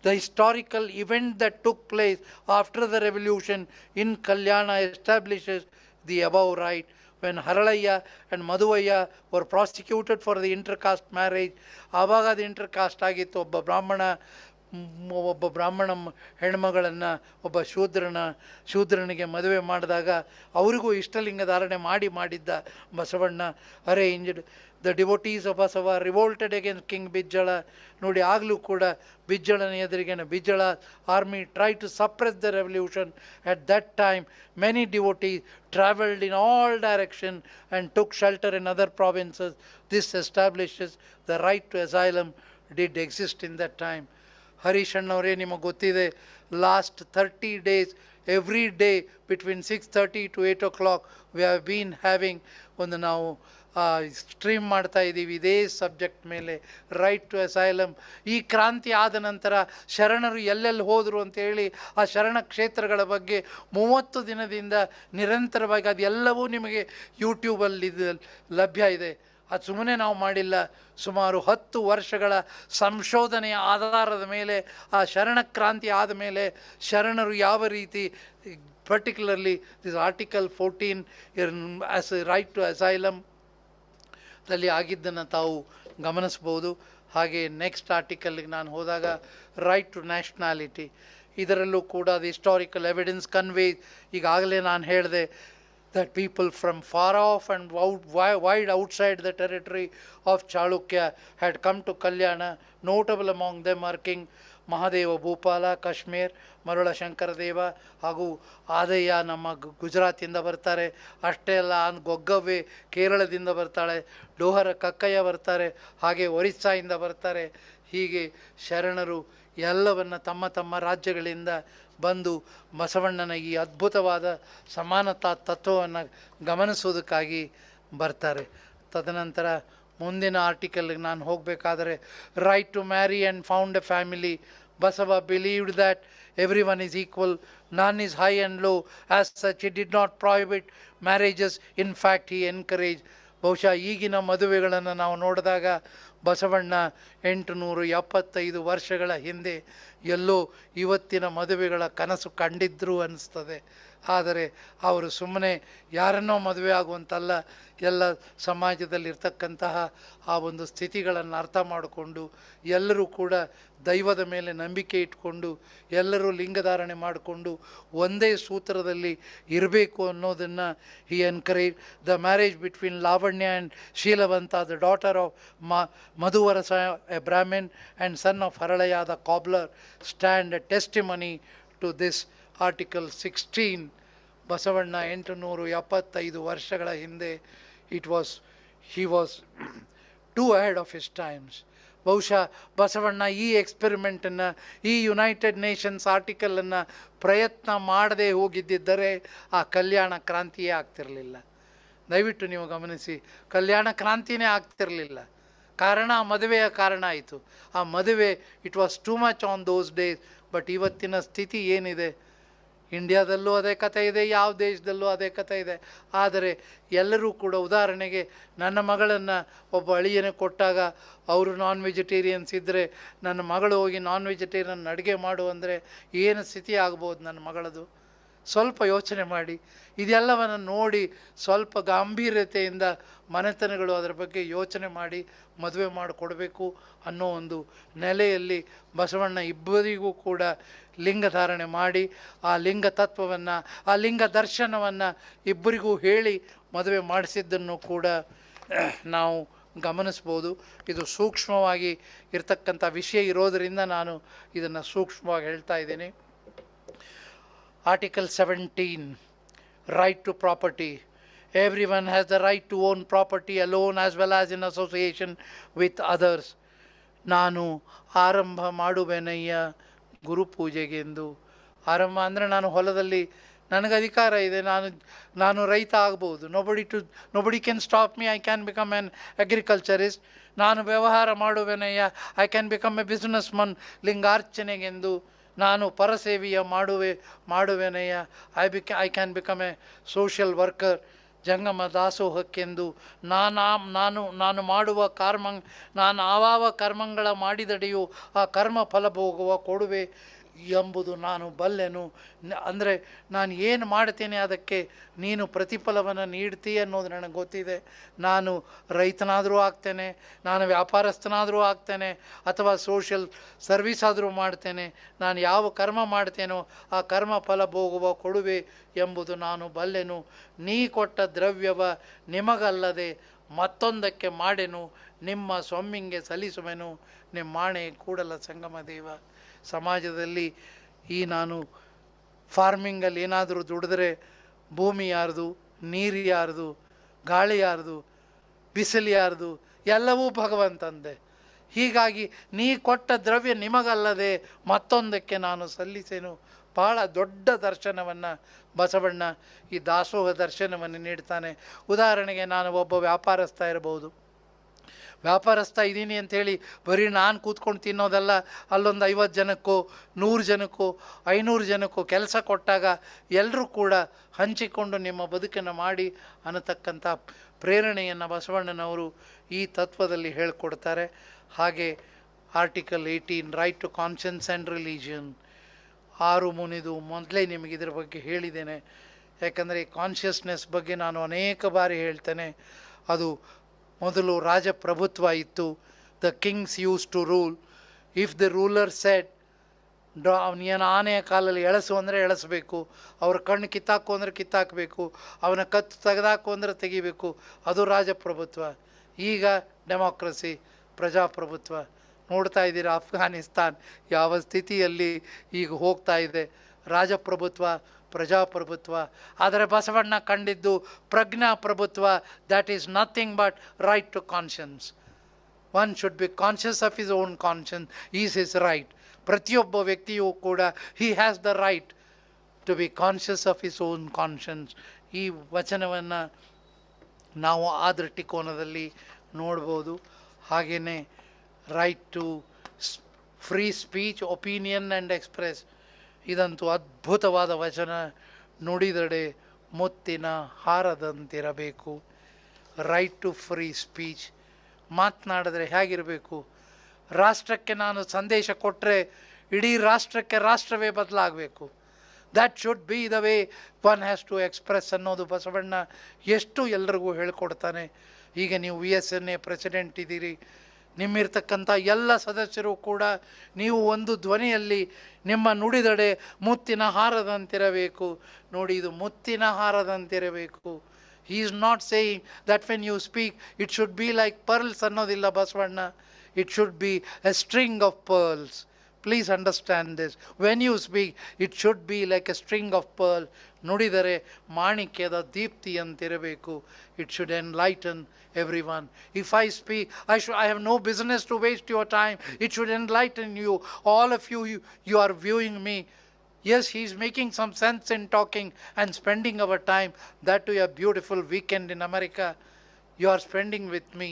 the historical event that took place after the revolution in Kalyana establishes the above right. When Haralaya and Madhuvaya were prosecuted for the intercaste marriage, ಆವಾಗ ಅದು intercaste ಆಗಿತ್ತು. ಒಬ್ಬ ಬ್ರಾಹ್ಮಣ ಒಬ್ಬ ಬ್ರಾಹ್ಮಣ ಹೆಣ್ಮಗಳನ್ನು ಒಬ್ಬ ಶೂದ್ರನಿಗೆ ಮದುವೆ ಮಾಡಿದಾಗ ಅವರಿಗೂ ಇಷ್ಟಲಿಂಗ ಧಾರಣೆ ಮಾಡಿದ್ದ Basavanna arranged the devotees of Basava revolted against king Bijjala. ನೋಡಿ, ಆಗಲೂ ಕೂಡ ಬಿಜ್ಜಳನ ಎದುರಿಗೇನೆ Bijjala army try to suppress the revolution. At that time many devotees traveled in all directions and took shelter in other provinces. This establishes the right to asylum did exist in that time. Harish ಅಣ್ಣವರೇ, ನಿಮಗೆ ಗೊತ್ತಿದೆ, last 30 days every day between 6:30 to 8 o'clock we have been having ಒಂದು ನಾವು stream ಮಾಡ್ತಾ ಇದ್ದೀವಿ ಇದೇ subject ಮೇಲೆ, right to asylum. ಈ ಕ್ರಾಂತಿ ಆದ ನಂತರ ಶರಣರು ಎಲ್ಲೆಲ್ಲಿ ಹೋದರು ಅಂತೇಳಿ ಆ ಶರಣ ಕ್ಷೇತ್ರಗಳ ಬಗ್ಗೆ 30 ದಿನದಿಂದ ನಿರಂತರವಾಗಿ ಅದೆಲ್ಲವೂ ನಿಮಗೆ ಯೂಟ್ಯೂಬಲ್ಲಿ ಲಭ್ಯ ಇದೆ. ಅದು ಸುಮ್ಮನೆ ನಾವು ಮಾಡಿಲ್ಲ. ಸುಮಾರು 10 ವರ್ಷಗಳ ಸಂಶೋಧನೆಯ ಆಧಾರದ ಮೇಲೆ ಆ ಶರಣ ಕ್ರಾಂತಿ ಆದ ಮೇಲೆ ಶರಣರು ಯಾವ ರೀತಿ, particularly this article 14 as right to asylum ದಲ್ಲಿ ಆಗಿದ್ದನ್ನು ತಾವು ಗಮನಿಸ್ಬೋದು. ಹಾಗೆ ನೆಕ್ಸ್ಟ್ ಆರ್ಟಿಕಲ್ಗೆ ನಾನು ಹೋದಾಗ ರೈಟ್ ಟು ನ್ಯಾಷನಾಲಿಟಿ, ಇದರಲ್ಲೂ ಕೂಡ ಅದು ಹಿಸ್ಟಾರಿಕಲ್ ಎವಿಡೆನ್ಸ್ ಕನ್ವೇಸ್. ಈಗಾಗಲೇ ನಾನು ಹೇಳಿದೆ that people from far off and wide outside the territory of Chalukya had come to Kalyana. Notable among them are King Mahadeva Bhupala, Kashmir, Marula Shankaradeva, ಹಾಗೂ ಆದಯ್ಯ ನಮ್ಮ ಗುಜರಾತಿಂದ ಬರ್ತಾರೆ. ಅಷ್ಟೇ ಅಲ್ಲ, ಗೊಗ್ಗವ್ವೆ ಕೇರಳದಿಂದ ಬರ್ತಾಳೆ, ಡೋಹರ ಕಕ್ಕಯ್ಯ ಬರ್ತಾರೆ, ಹಾಗೆ ಒರಿಸ್ಸಾಯಿಂದ ಬರ್ತಾರೆ. ಹೀಗೆ ಶರಣರು ಎಲ್ಲವನ್ನ ತಮ್ಮ ತಮ್ಮ ರಾಜ್ಯಗಳಿಂದ ಬಂದು ಬಸವಣ್ಣನ ಈ ಅದ್ಭುತವಾದ ಸಮಾನತಾ ತತ್ವವನ್ನು ಗಮನಿಸೋದಕ್ಕಾಗಿ ಬರ್ತಾರೆ. ತದನಂತರ ಮುಂದಿನ ಆರ್ಟಿಕಲ್ಗೆ ನಾನು ಹೋಗಬೇಕಾದರೆ right to marry and found a family. Basava believed that everyone is equal, none is high and low. As such, he did not prohibit marriages. In fact, he encouraged. ಬಹುಶಃ ಈಗಿನ ಮದುವೆಗಳನ್ನು ನಾವು ನೋಡಿದಾಗ ಬಸವಣ್ಣ 875 ವರ್ಷಗಳ ಹಿಂದೆ ಎಲ್ಲೋ ಇವತ್ತಿನ ಮದುವೆಗಳ ಕನಸು ಕಂಡಿದ್ರು ಅನ್ನಿಸ್ತದೆ. ಆದರೆ ಅವರು ಸುಮ್ಮನೆ ಯಾರನ್ನೋ ಮದುವೆ ಆಗುವಂತಲ್ಲ, ಎಲ್ಲ ಸಮಾಜದಲ್ಲಿರ್ತಕ್ಕಂತಹ ಆ ಒಂದು ಸ್ಥಿತಿಗಳನ್ನು ಅರ್ಥ ಮಾಡಿಕೊಂಡು ಎಲ್ಲರೂ ಕೂಡ ದೈವದ ಮೇಲೆ ನಂಬಿಕೆ ಇಟ್ಕೊಂಡು ಎಲ್ಲರೂ ಲಿಂಗಧಾರಣೆ ಮಾಡಿಕೊಂಡು ಒಂದೇ ಸೂತ್ರದಲ್ಲಿ ಇರಬೇಕು ಅನ್ನೋದನ್ನು he encourage. The marriage between Lavanya and Sheelavanta, the daughter of Madhuvarasa a brahmin and son of Haralayya the cobbler stand a testimony to this. Article 16 Basavanna 875 ವರ್ಷಗಳ ಹಿಂದೆ he was too ahead of his times. ಬಹುಶಃ ಬಸವಣ್ಣ ಈ ಎಕ್ಸ್ಪೆರಿಮೆಂಟನ್ನು, ಈ ಯುನೈಟೆಡ್ ನೇಷನ್ಸ್ ಆರ್ಟಿಕಲನ್ನು ಪ್ರಯತ್ನ ಮಾಡದೇ ಹೋಗಿದ್ದಿದ್ದರೆ ಆ ಕಲ್ಯಾಣ ಕ್ರಾಂತಿಯೇ ಆಗ್ತಿರಲಿಲ್ಲ. ದಯವಿಟ್ಟು ನೀವು ಗಮನಿಸಿ, ಕಲ್ಯಾಣ ಕ್ರಾಂತಿನೇ ಆಗ್ತಿರಲಿಲ್ಲ. ಕಾರಣ ಮದುವೆಯ ಕಾರಣ ಆಯಿತು. ಆ ಮದುವೆ it was too much on those days. But ಇವತ್ತಿನ ಸ್ಥಿತಿ ಏನಿದೆ, ಇಂಡಿಯಾದಲ್ಲೂ ಅದೇ ಕಥೆ ಇದೆ, ಯಾವ ದೇಶದಲ್ಲೂ ಅದೇ ಕಥೆ ಇದೆ. ಆದರೆ ಎಲ್ಲರೂ ಕೂಡ, ಉದಾಹರಣೆಗೆ ನನ್ನ ಮಗಳನ್ನು ಒಬ್ಬ ಅಳಿಯನೇ ಕೊಟ್ಟಾಗ ಅವರು ನಾನ್ ವೆಜಿಟೇರಿಯನ್ಸ್ ಇದ್ದರೆ ನನ್ನ ಮಗಳು ಹೋಗಿ ನಾನ್ ವೆಜಿಟೇರಿಯನ್ ಅಡುಗೆ ಮಾಡು ಅಂದರೆ ಏನು ಸ್ಥಿತಿ ಆಗ್ಬೋದು ನನ್ನ ಮಗಳದು? ಸ್ವಲ್ಪ ಯೋಚನೆ ಮಾಡಿ. ಇದೆಲ್ಲವನ್ನು ನೋಡಿ ಸ್ವಲ್ಪ ಗಾಂಭೀರ್ಯತೆಯಿಂದ ಮನೆತನಗಳು ಅದರ ಬಗ್ಗೆ ಯೋಚನೆ ಮಾಡಿ ಮದುವೆ ಮಾಡಿಕೊಡ್ಬೇಕು ಅನ್ನೋ ಒಂದು ನೆಲೆಯಲ್ಲಿ ಬಸವಣ್ಣ ಇಬ್ಬರಿಗೂ ಕೂಡ ಲಿಂಗಧಾರಣೆ ಮಾಡಿ ಆ ಲಿಂಗ ತತ್ವವನ್ನು, ಆ ಲಿಂಗ ದರ್ಶನವನ್ನು ಇಬ್ಬರಿಗೂ ಹೇಳಿ ಮದುವೆ ಮಾಡಿಸಿದ್ದನ್ನು ಕೂಡ ನಾವು ಗಮನಿಸ್ಬೋದು. ಇದು ಸೂಕ್ಷ್ಮವಾಗಿ ಇರ್ತಕ್ಕಂಥ ವಿಷಯ ಇರೋದರಿಂದ ನಾನು ಇದನ್ನು ಸೂಕ್ಷ್ಮವಾಗಿ ಹೇಳ್ತಾ ಇದ್ದೀನಿ. Article 17, right to property. Everyone has the right to own property alone as well as in association with others. ನಾನು ಆರಂಭ ಮಾಡುವೆನಯ್ಯ ಗುರುಪೂಜೆಗೆಂದು. ಆರಂಭ ಅಂದರೆ ನಾನು ಹೊಲದಲ್ಲಿ ನನಗೆ ಅಧಿಕಾರ ಇದೆ, ನಾನು ರೈತ ಆಗ್ಬೋದು. nobody can stop me. I can become an agriculturist. ನಾನು ವ್ಯವಹಾರ ಮಾಡುವೆನಯ್ಯ, I can become a businessman ಲಿಂಗಾರ್ಚನೆಗೆಂದು. ನಾನು ಪರಸೇವೆಯ ಮಾಡುವೆನಯ್ಯ, I can become a social worker ಜಂಗಮ ದಾಸೋಹಕ್ಕೆಂದು. ನಾನು ಮಾಡುವ ನಾನು ಆವಾವ ಕರ್ಮಗಳ ಮಾಡಿದಡೆಯು ಆ ಕರ್ಮ ಫಲ ಭೋಗುವ ಕೊಡುವೆ. ಎಂಬುದು ನಾನು ಬಲ್ಲೆನು. ಅಂದರೆ ನಾನು ಏನು ಮಾಡ್ತೇನೆ ಅದಕ್ಕೆ ನೀನು ಪ್ರತಿಫಲವನ್ನು ನೀಡ್ತೀಯ ಅನ್ನೋದು ನನಗೆ ಗೊತ್ತಿದೆ. ನಾನು ರೈತನಾದರೂ ಆಗ್ತೇನೆ, ನಾನು ವ್ಯಾಪಾರಸ್ಥನಾದರೂ ಆಗ್ತೇನೆ, ಅಥವಾ ಸೋಷಿಯಲ್ ಸರ್ವಿಸ್ ಆದರೂ ಮಾಡ್ತೇನೆ. ನಾನು ಯಾವ ಕರ್ಮ ಮಾಡ್ತೇನೋ ಆ ಕರ್ಮ ಫಲ ಭೋಗುವ ಕೊಡುವೆ ಎಂಬುದು ನಾನು ಬಲ್ಲೆನು. ನೀ ಕೊಟ್ಟ ದ್ರವ್ಯವ ನಿಮಗಲ್ಲದೆ ಮತ್ತೊಂದಕ್ಕೆ ಮಾಡೆನು, ನಿಮ್ಮ ಸ್ವಾಮಿಗೆ ಸಲ್ಲಿಸುವೆನು, ನಿಮ್ಮಾಣೆ ಕೂಡಲ ಸಂಗಮ ದೇವ. ಸಮಾಜದಲ್ಲಿ ಈ ನಾನು ಫಾರ್ಮಿಂಗಲ್ಲಿ ಏನಾದರೂ ದುಡಿದ್ರೆ ಭೂಮಿ ಯಾರ್ದು, ನೀರು ಯಾರ್ದು, ಗಾಳಿ ಯಾರ್ದು, ಬಿಸಿಲು ಯಾರ್ದು, ಎಲ್ಲವೂ ಭಗವಂತಂದೆ. ಹೀಗಾಗಿ ನೀ ಕೊಟ್ಟ ದ್ರವ್ಯ ನಿಮಗಲ್ಲದೆ ಮತ್ತೊಂದಕ್ಕೆ ನಾನು ಸಲ್ಲಿಸೇನು. ಭಾಳ ದೊಡ್ಡ ದರ್ಶನವನ್ನು ಬಸವಣ್ಣ ಈ ದಾಸೋಹ ದರ್ಶನವನ್ನು ನೀಡ್ತಾನೆ. ಉದಾಹರಣೆಗೆ ನಾನು ಒಬ್ಬ ವ್ಯಾಪಾರಸ್ಥ ಇರಬಹುದು. ವ್ಯಾಪಾರಸ್ಥ ಇದ್ದೀನಿ ಅಂಥೇಳಿ ಬರೀ ನಾನು ಕೂತ್ಕೊಂಡು ತಿನ್ನೋದಲ್ಲ, ಅಲ್ಲೊಂದು 50 ಜನಕ್ಕೋ 100 ಜನಕ್ಕೋ 500 ಜನಕ್ಕೋ ಕೆಲಸ ಕೊಟ್ಟಾಗ ಎಲ್ಲರೂ ಕೂಡ ಹಂಚಿಕೊಂಡು ನಿಮ್ಮ ಬದುಕನ್ನು ಮಾಡಿ ಅನ್ನತಕ್ಕಂಥ ಪ್ರೇರಣೆಯನ್ನು ಬಸವಣ್ಣನವರು ಈ ತತ್ವದಲ್ಲಿ ಹೇಳಿಕೊಡ್ತಾರೆ. ಹಾಗೆ article 18 right to conscience and religion 6 ಮುನಿದು ಮೊದಲೇ ನಿಮಗೆ ಇದರ ಬಗ್ಗೆ ಹೇಳಿದ್ದೇನೆ. ಯಾಕಂದರೆ ಕಾನ್ಷಿಯಸ್ನೆಸ್ ಬಗ್ಗೆ ನಾನು ಅನೇಕ ಬಾರಿ ಹೇಳ್ತೇನೆ. ಅದು ಮೊದಲು ರಾಜಪ್ರಭುತ್ವ ಇತ್ತು. The kings use to rule. If the ruler set ಅವನೇನು ಆನೆಯ ಕಾಲಲ್ಲಿ ಎಳಸು ಅಂದರೆ ಎಳಸಬೇಕು, ಅವ್ರ ಕಣ್ಣು ಕಿತ್ತಾಕು ಅಂದರೆ ಕಿತ್ತಾಕಬೇಕು, ಅವನ ಕತ್ತು ತೆಗೆದಾಕು ಅಂದರೆ ತೆಗಿಬೇಕು. ಅದು ರಾಜಪ್ರಭುತ್ವ. ಈಗ ಡೆಮಾಕ್ರಸಿ, ಪ್ರಜಾಪ್ರಭುತ್ವ. ನೋಡ್ತಾ ಇದ್ದೀರಾ ಅಫ್ಘಾನಿಸ್ತಾನ್ ಯಾವ ಸ್ಥಿತಿಯಲ್ಲಿ ಈಗ ಹೋಗ್ತಾ ಇದೆ. ರಾಜಪ್ರಭುತ್ವ, ಪ್ರಜಾಪ್ರಭುತ್ವ. ಆದರೆ ಬಸವಣ್ಣ ಕಂಡಿದ್ದು ಪ್ರಜ್ಞಾಪ್ರಭುತ್ವ. That is nothing but right to conscience. One should be conscious of his own conscience is his right. ಪ್ರತಿಯೊಬ್ಬ ವ್ಯಕ್ತಿಯೂ ಕೂಡ he has the right to be conscious of his own conscience. ಈ ವಚನವನ್ನು ನಾವು ಆ ದೃಷ್ಟಿಕೋನದಲ್ಲಿ ನೋಡ್ಬೋದು. ಹಾಗೆಯೇ right to free speech, opinion and express. ಇದಂತೂ ಅದ್ಭುತವಾದ ವಚನ. ನುಡಿದಡೆ ಮುತ್ತಿನ ಹಾರದಂತಿರಬೇಕು. Right to free speech. ಮಾತನಾಡಿದ್ರೆ ಹೇಗಿರಬೇಕು? ರಾಷ್ಟ್ರಕ್ಕೆ ನಾನು ಸಂದೇಶ ಕೊಟ್ಟರೆ ಇಡೀ ರಾಷ್ಟ್ರಕ್ಕೆ ರಾಷ್ಟ್ರವೇ ಬದಲಾಗಬೇಕು. That should be the way one has to express ಅನ್ನೋದು ಬಸವಣ್ಣ ಎಷ್ಟು ಎಲ್ರಿಗೂ ಹೇಳ್ಕೊಡ್ತಾನೆ. ಈಗ ನೀವು VSNA ಪ್ರೆಸಿಡೆಂಟ್ ಇದ್ದೀರಿ. ನಿಮ್ಮಿರ್ತಕ್ಕಂಥ ಎಲ್ಲ ಸದಸ್ಯರು ಕೂಡ ನೀವು ಒಂದು ಧ್ವನಿಯಲ್ಲಿ ನಿಮ್ಮ ನುಡಿದಡೆ ಮುತ್ತಿನ ಹಾರದಂತಿರಬೇಕು. ನೋಡಿ, ಇದು ಮುತ್ತಿನ ಹಾರದಂತಿರಬೇಕು. He is not saying that when you speak it should be like pearls ಅನ್ನೋದಿಲ್ಲ Basavanna. It should be a string of pearls. Please understand this. When you speak it should be like a string of pearl. ನುಡಿದರೆ ಮಾಣಿಕ್ಯದ ದೀಪ್ತಿಯಂತಿರಬೇಕು. It should enlighten everyone. If I speak, I have no business to waste your time. It should enlighten you. All of you, you are viewing me. Yes, he is making some sense in talking and spending our time. That to a beautiful weekend in America you are spending with me.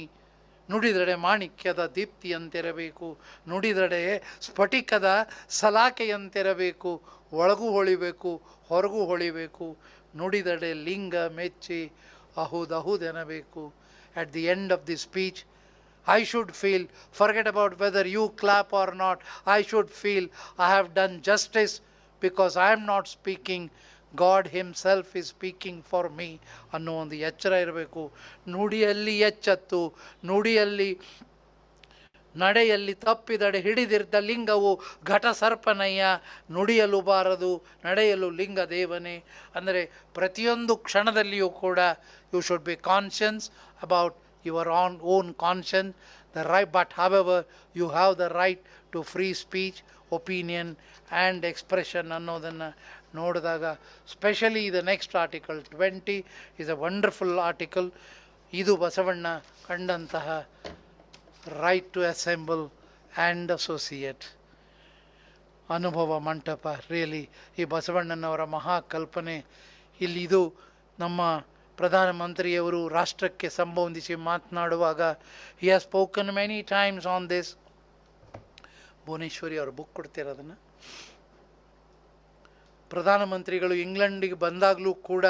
ನುಡಿದಡೆ ಮಾಣಿಕ್ಯದ ದೀಪ್ತಿಯಂತಿರಬೇಕು. ನುಡಿದಡೆ ಸ್ಫಟಿಕದ ಸಲಾಕೆಯಂತಿರಬೇಕು. ಒಳಗೂ ಹೊಳಿಬೇಕು, ಹೊರಗೂ ಹೊಳಿಬೇಕು. ನುಡಿದಡೆ ಲಿಂಗ ಮೆಚ್ಚಿ ಅಹುದೆನಬೇಕು. At the end of the speech, I should feel, forget about whether you clap or not, I should feel I have done justice because I am not speaking, God himself is speaking for me ಅನ್ನೋ ಒಂದು ಎಚ್ಚರ ಇರಬೇಕು. ನುಡಿಯಲ್ಲಿ ಎಚ್ಚತ್ತು, ನುಡಿಯಲ್ಲಿ ನಡೆಯಲ್ಲಿ ತಪ್ಪಿದಡೆ ಹಿಡಿದಿರ್ದ ಲಿಂಗವು ಘಟ ಸರ್ಪನಯ್ಯ. ನುಡಿಯಲು ಬಾರದು, ನಡೆಯಲು ಲಿಂಗ ದೇವನೇ. ಅಂದರೆ ಪ್ರತಿಯೊಂದು ಕ್ಷಣದಲ್ಲಿಯೂ ಕೂಡ you should be conscience about your own conscience, the right, but however you have the right to free speech, opinion and expression ಅನ್ನೋದನ್ನು ನೋಡಿದಾಗ, specially the next article 20 is a wonderful article. ಇದು ಬಸವಣ್ಣ ಕಂಡಂತಹ right to assemble and associate Anubhava Mantapa. Really ಈ ಬಸವಣ್ಣನವರ ಮಹಾಕಲ್ಪನೆ ಇಲ್ಲಿ. ಇದು ನಮ್ಮ ಪ್ರಧಾನಮಂತ್ರಿಯವರು ರಾಷ್ಟ್ರಕ್ಕೆ ಸಂಬಂಧಿಸಿ ಮಾತನಾಡುವಾಗ he has spoken many times on this. Bhuvaneshwari ಅವರು ಬುಕ್ ಕೊಡ್ತಿರೋದನ್ನು. ಪ್ರಧಾನಮಂತ್ರಿಗಳು ಇಂಗ್ಲೆಂಡಿಗೆ ಬಂದಾಗಲೂ ಕೂಡ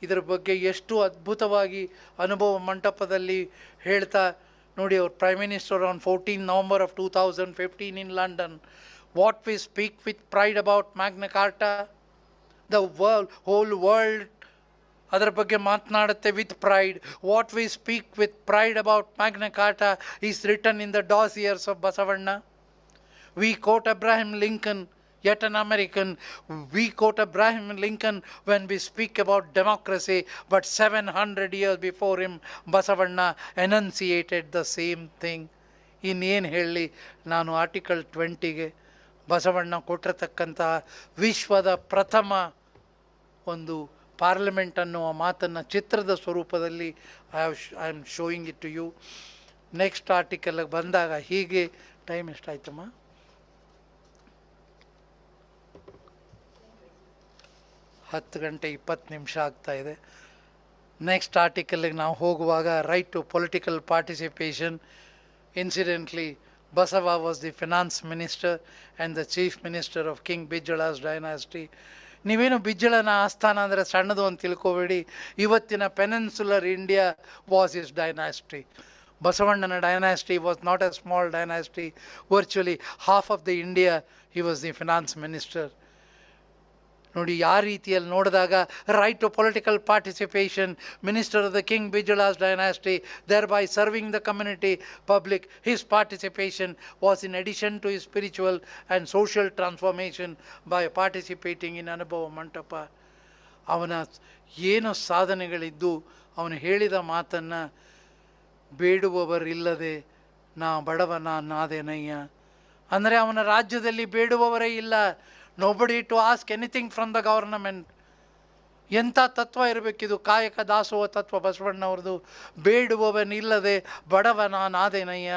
ಇದರ ಬಗ್ಗೆ ಎಷ್ಟು ಅದ್ಭುತವಾಗಿ ಅನುಭವ ಮಂಟಪದಲ್ಲಿ ಹೇಳ್ತಾ ನೋಡಿ. ಅವ್ರ prime minister on 14 November of 2015 in London What we speak with pride about Magna Carta, the whole world ಅದರ ಬಗ್ಗೆ ಮಾತನಾಡುತ್ತೆ with pride. What we speak with pride about Magna Carta is written in the dossiers of Basavanna. We quote Abraham Lincoln, yet an American. We quote Abraham Lincoln when we speak about democracy, but 700 years before him, Basavanna enunciated the same thing. ಇನ್ನೇನು ಹೇಳಲಿ ನಾನು article 20ಗೆ Basavanna ಕೊಟ್ಟಿರತಕ್ಕಂತಹ ವಿಶ್ವದ ಪ್ರಥಮ ಒಂದು parliament ಅನ್ನುವ ಮಾತನ್ನು ಚಿತ್ರದ ಸ್ವರೂಪದಲ್ಲಿ I am showing it to you. Next ಆರ್ಟಿಕಲ್ಗೆ ಬಂದಾಗ ಹೀಗೆ, ಟೈಮ್ ಎಷ್ಟಾಯ್ತಮ್ಮ? 10:20 ಆಗ್ತಾ ಇದೆ. ನೆಕ್ಸ್ಟ್ ಆರ್ಟಿಕಲ್ಗೆ ನಾವು ಹೋಗುವಾಗ right to political participation. Incidentally Basava was the finance minister and the chief minister of King Bijala's dynasty. ನೀವೇನು ಬಿಜ್ಜಳನ ಆಸ್ಥಾನ ಅಂದರೆ ಸಣ್ಣದು ಅಂತ ತಿಳ್ಕೋಬೇಡಿ. ಇವತ್ತಿನ peninsular India was is dynasty. ಬಸವಣ್ಣನ dynasty was not a small dynasty. Virtually half of the India he was the finance minister. ನೋಡಿ, ಆ ರೀತಿಯಲ್ಲಿ ನೋಡಿದಾಗ right to political participation, minister of the king Bijjala's dynasty, thereby serving the community public. His participation was in addition to his spiritual and social transformation by participating in Anubhava Mantapa. ಅವನ ಏನು ಸಾಧನೆಗಳಿದ್ದು ಅವನು ಹೇಳಿದ ಮಾತನ್ನು, ಬೇಡುವವರಿಲ್ಲದೆ ನಾ ಬಡವನ ನಾದೇನಯ್ಯ ಅಂದರೆ ಅವನ ರಾಜ್ಯದಲ್ಲಿ ಬೇಡುವವರೇ ಇಲ್ಲ. Nobody to ask anything from the government. ಎಂಥ ತತ್ವ ಇರಬೇಕಿದು, ಕಾಯಕ ದಾಸೋಹ ತತ್ವ ಬಸವಣ್ಣವ್ರದ್ದು. ಬೇಡುವವನಿಲ್ಲದೆ ಬಡವನ ನಾದೇನಯ್ಯ,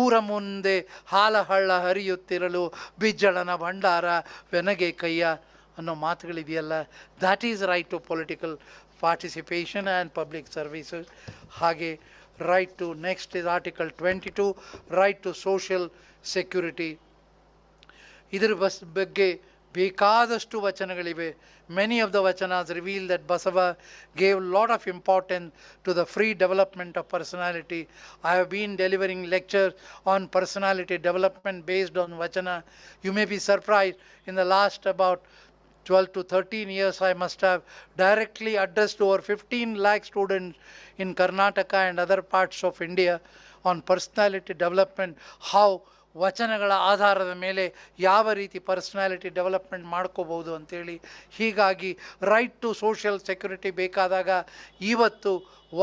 ಊರ ಮುಂದೆ ಹಾಲ ಹಳ್ಳ ಹರಿಯುತ್ತಿರಲು ಬಿಜ್ಜಳನ ಭಂಡಾರ ವೆನಗೆ ಕಯ್ಯ ಅನ್ನೋ ಮಾತುಗಳಿದೆಯಲ್ಲ, that is right to political participation and public services. ಹಾಗೆ right to, next is article 22, right to social security. ಇದರ ಬಗ್ಗೆ ಬೇಕಾದಷ್ಟು ವಚನಗಳಿವೆ. Many of the vachanas reveal that Basava gave a lot of importance to the free development of personality. I have been delivering lectures on personality development based on vachana. You may be surprised, in the last about 12 to 13 years I must have directly addressed over 15 lakh students in Karnataka and other parts of India on personality development, how ವಚನಗಳ ಆಧಾರದ ಮೇಲೆ ಯಾವ ರೀತಿ personality development ಮಾಡ್ಕೋಬೋದು ಅಂಥೇಳಿ. ಹೀಗಾಗಿ right to social security ಬೇಕಾದಾಗ ಇವತ್ತು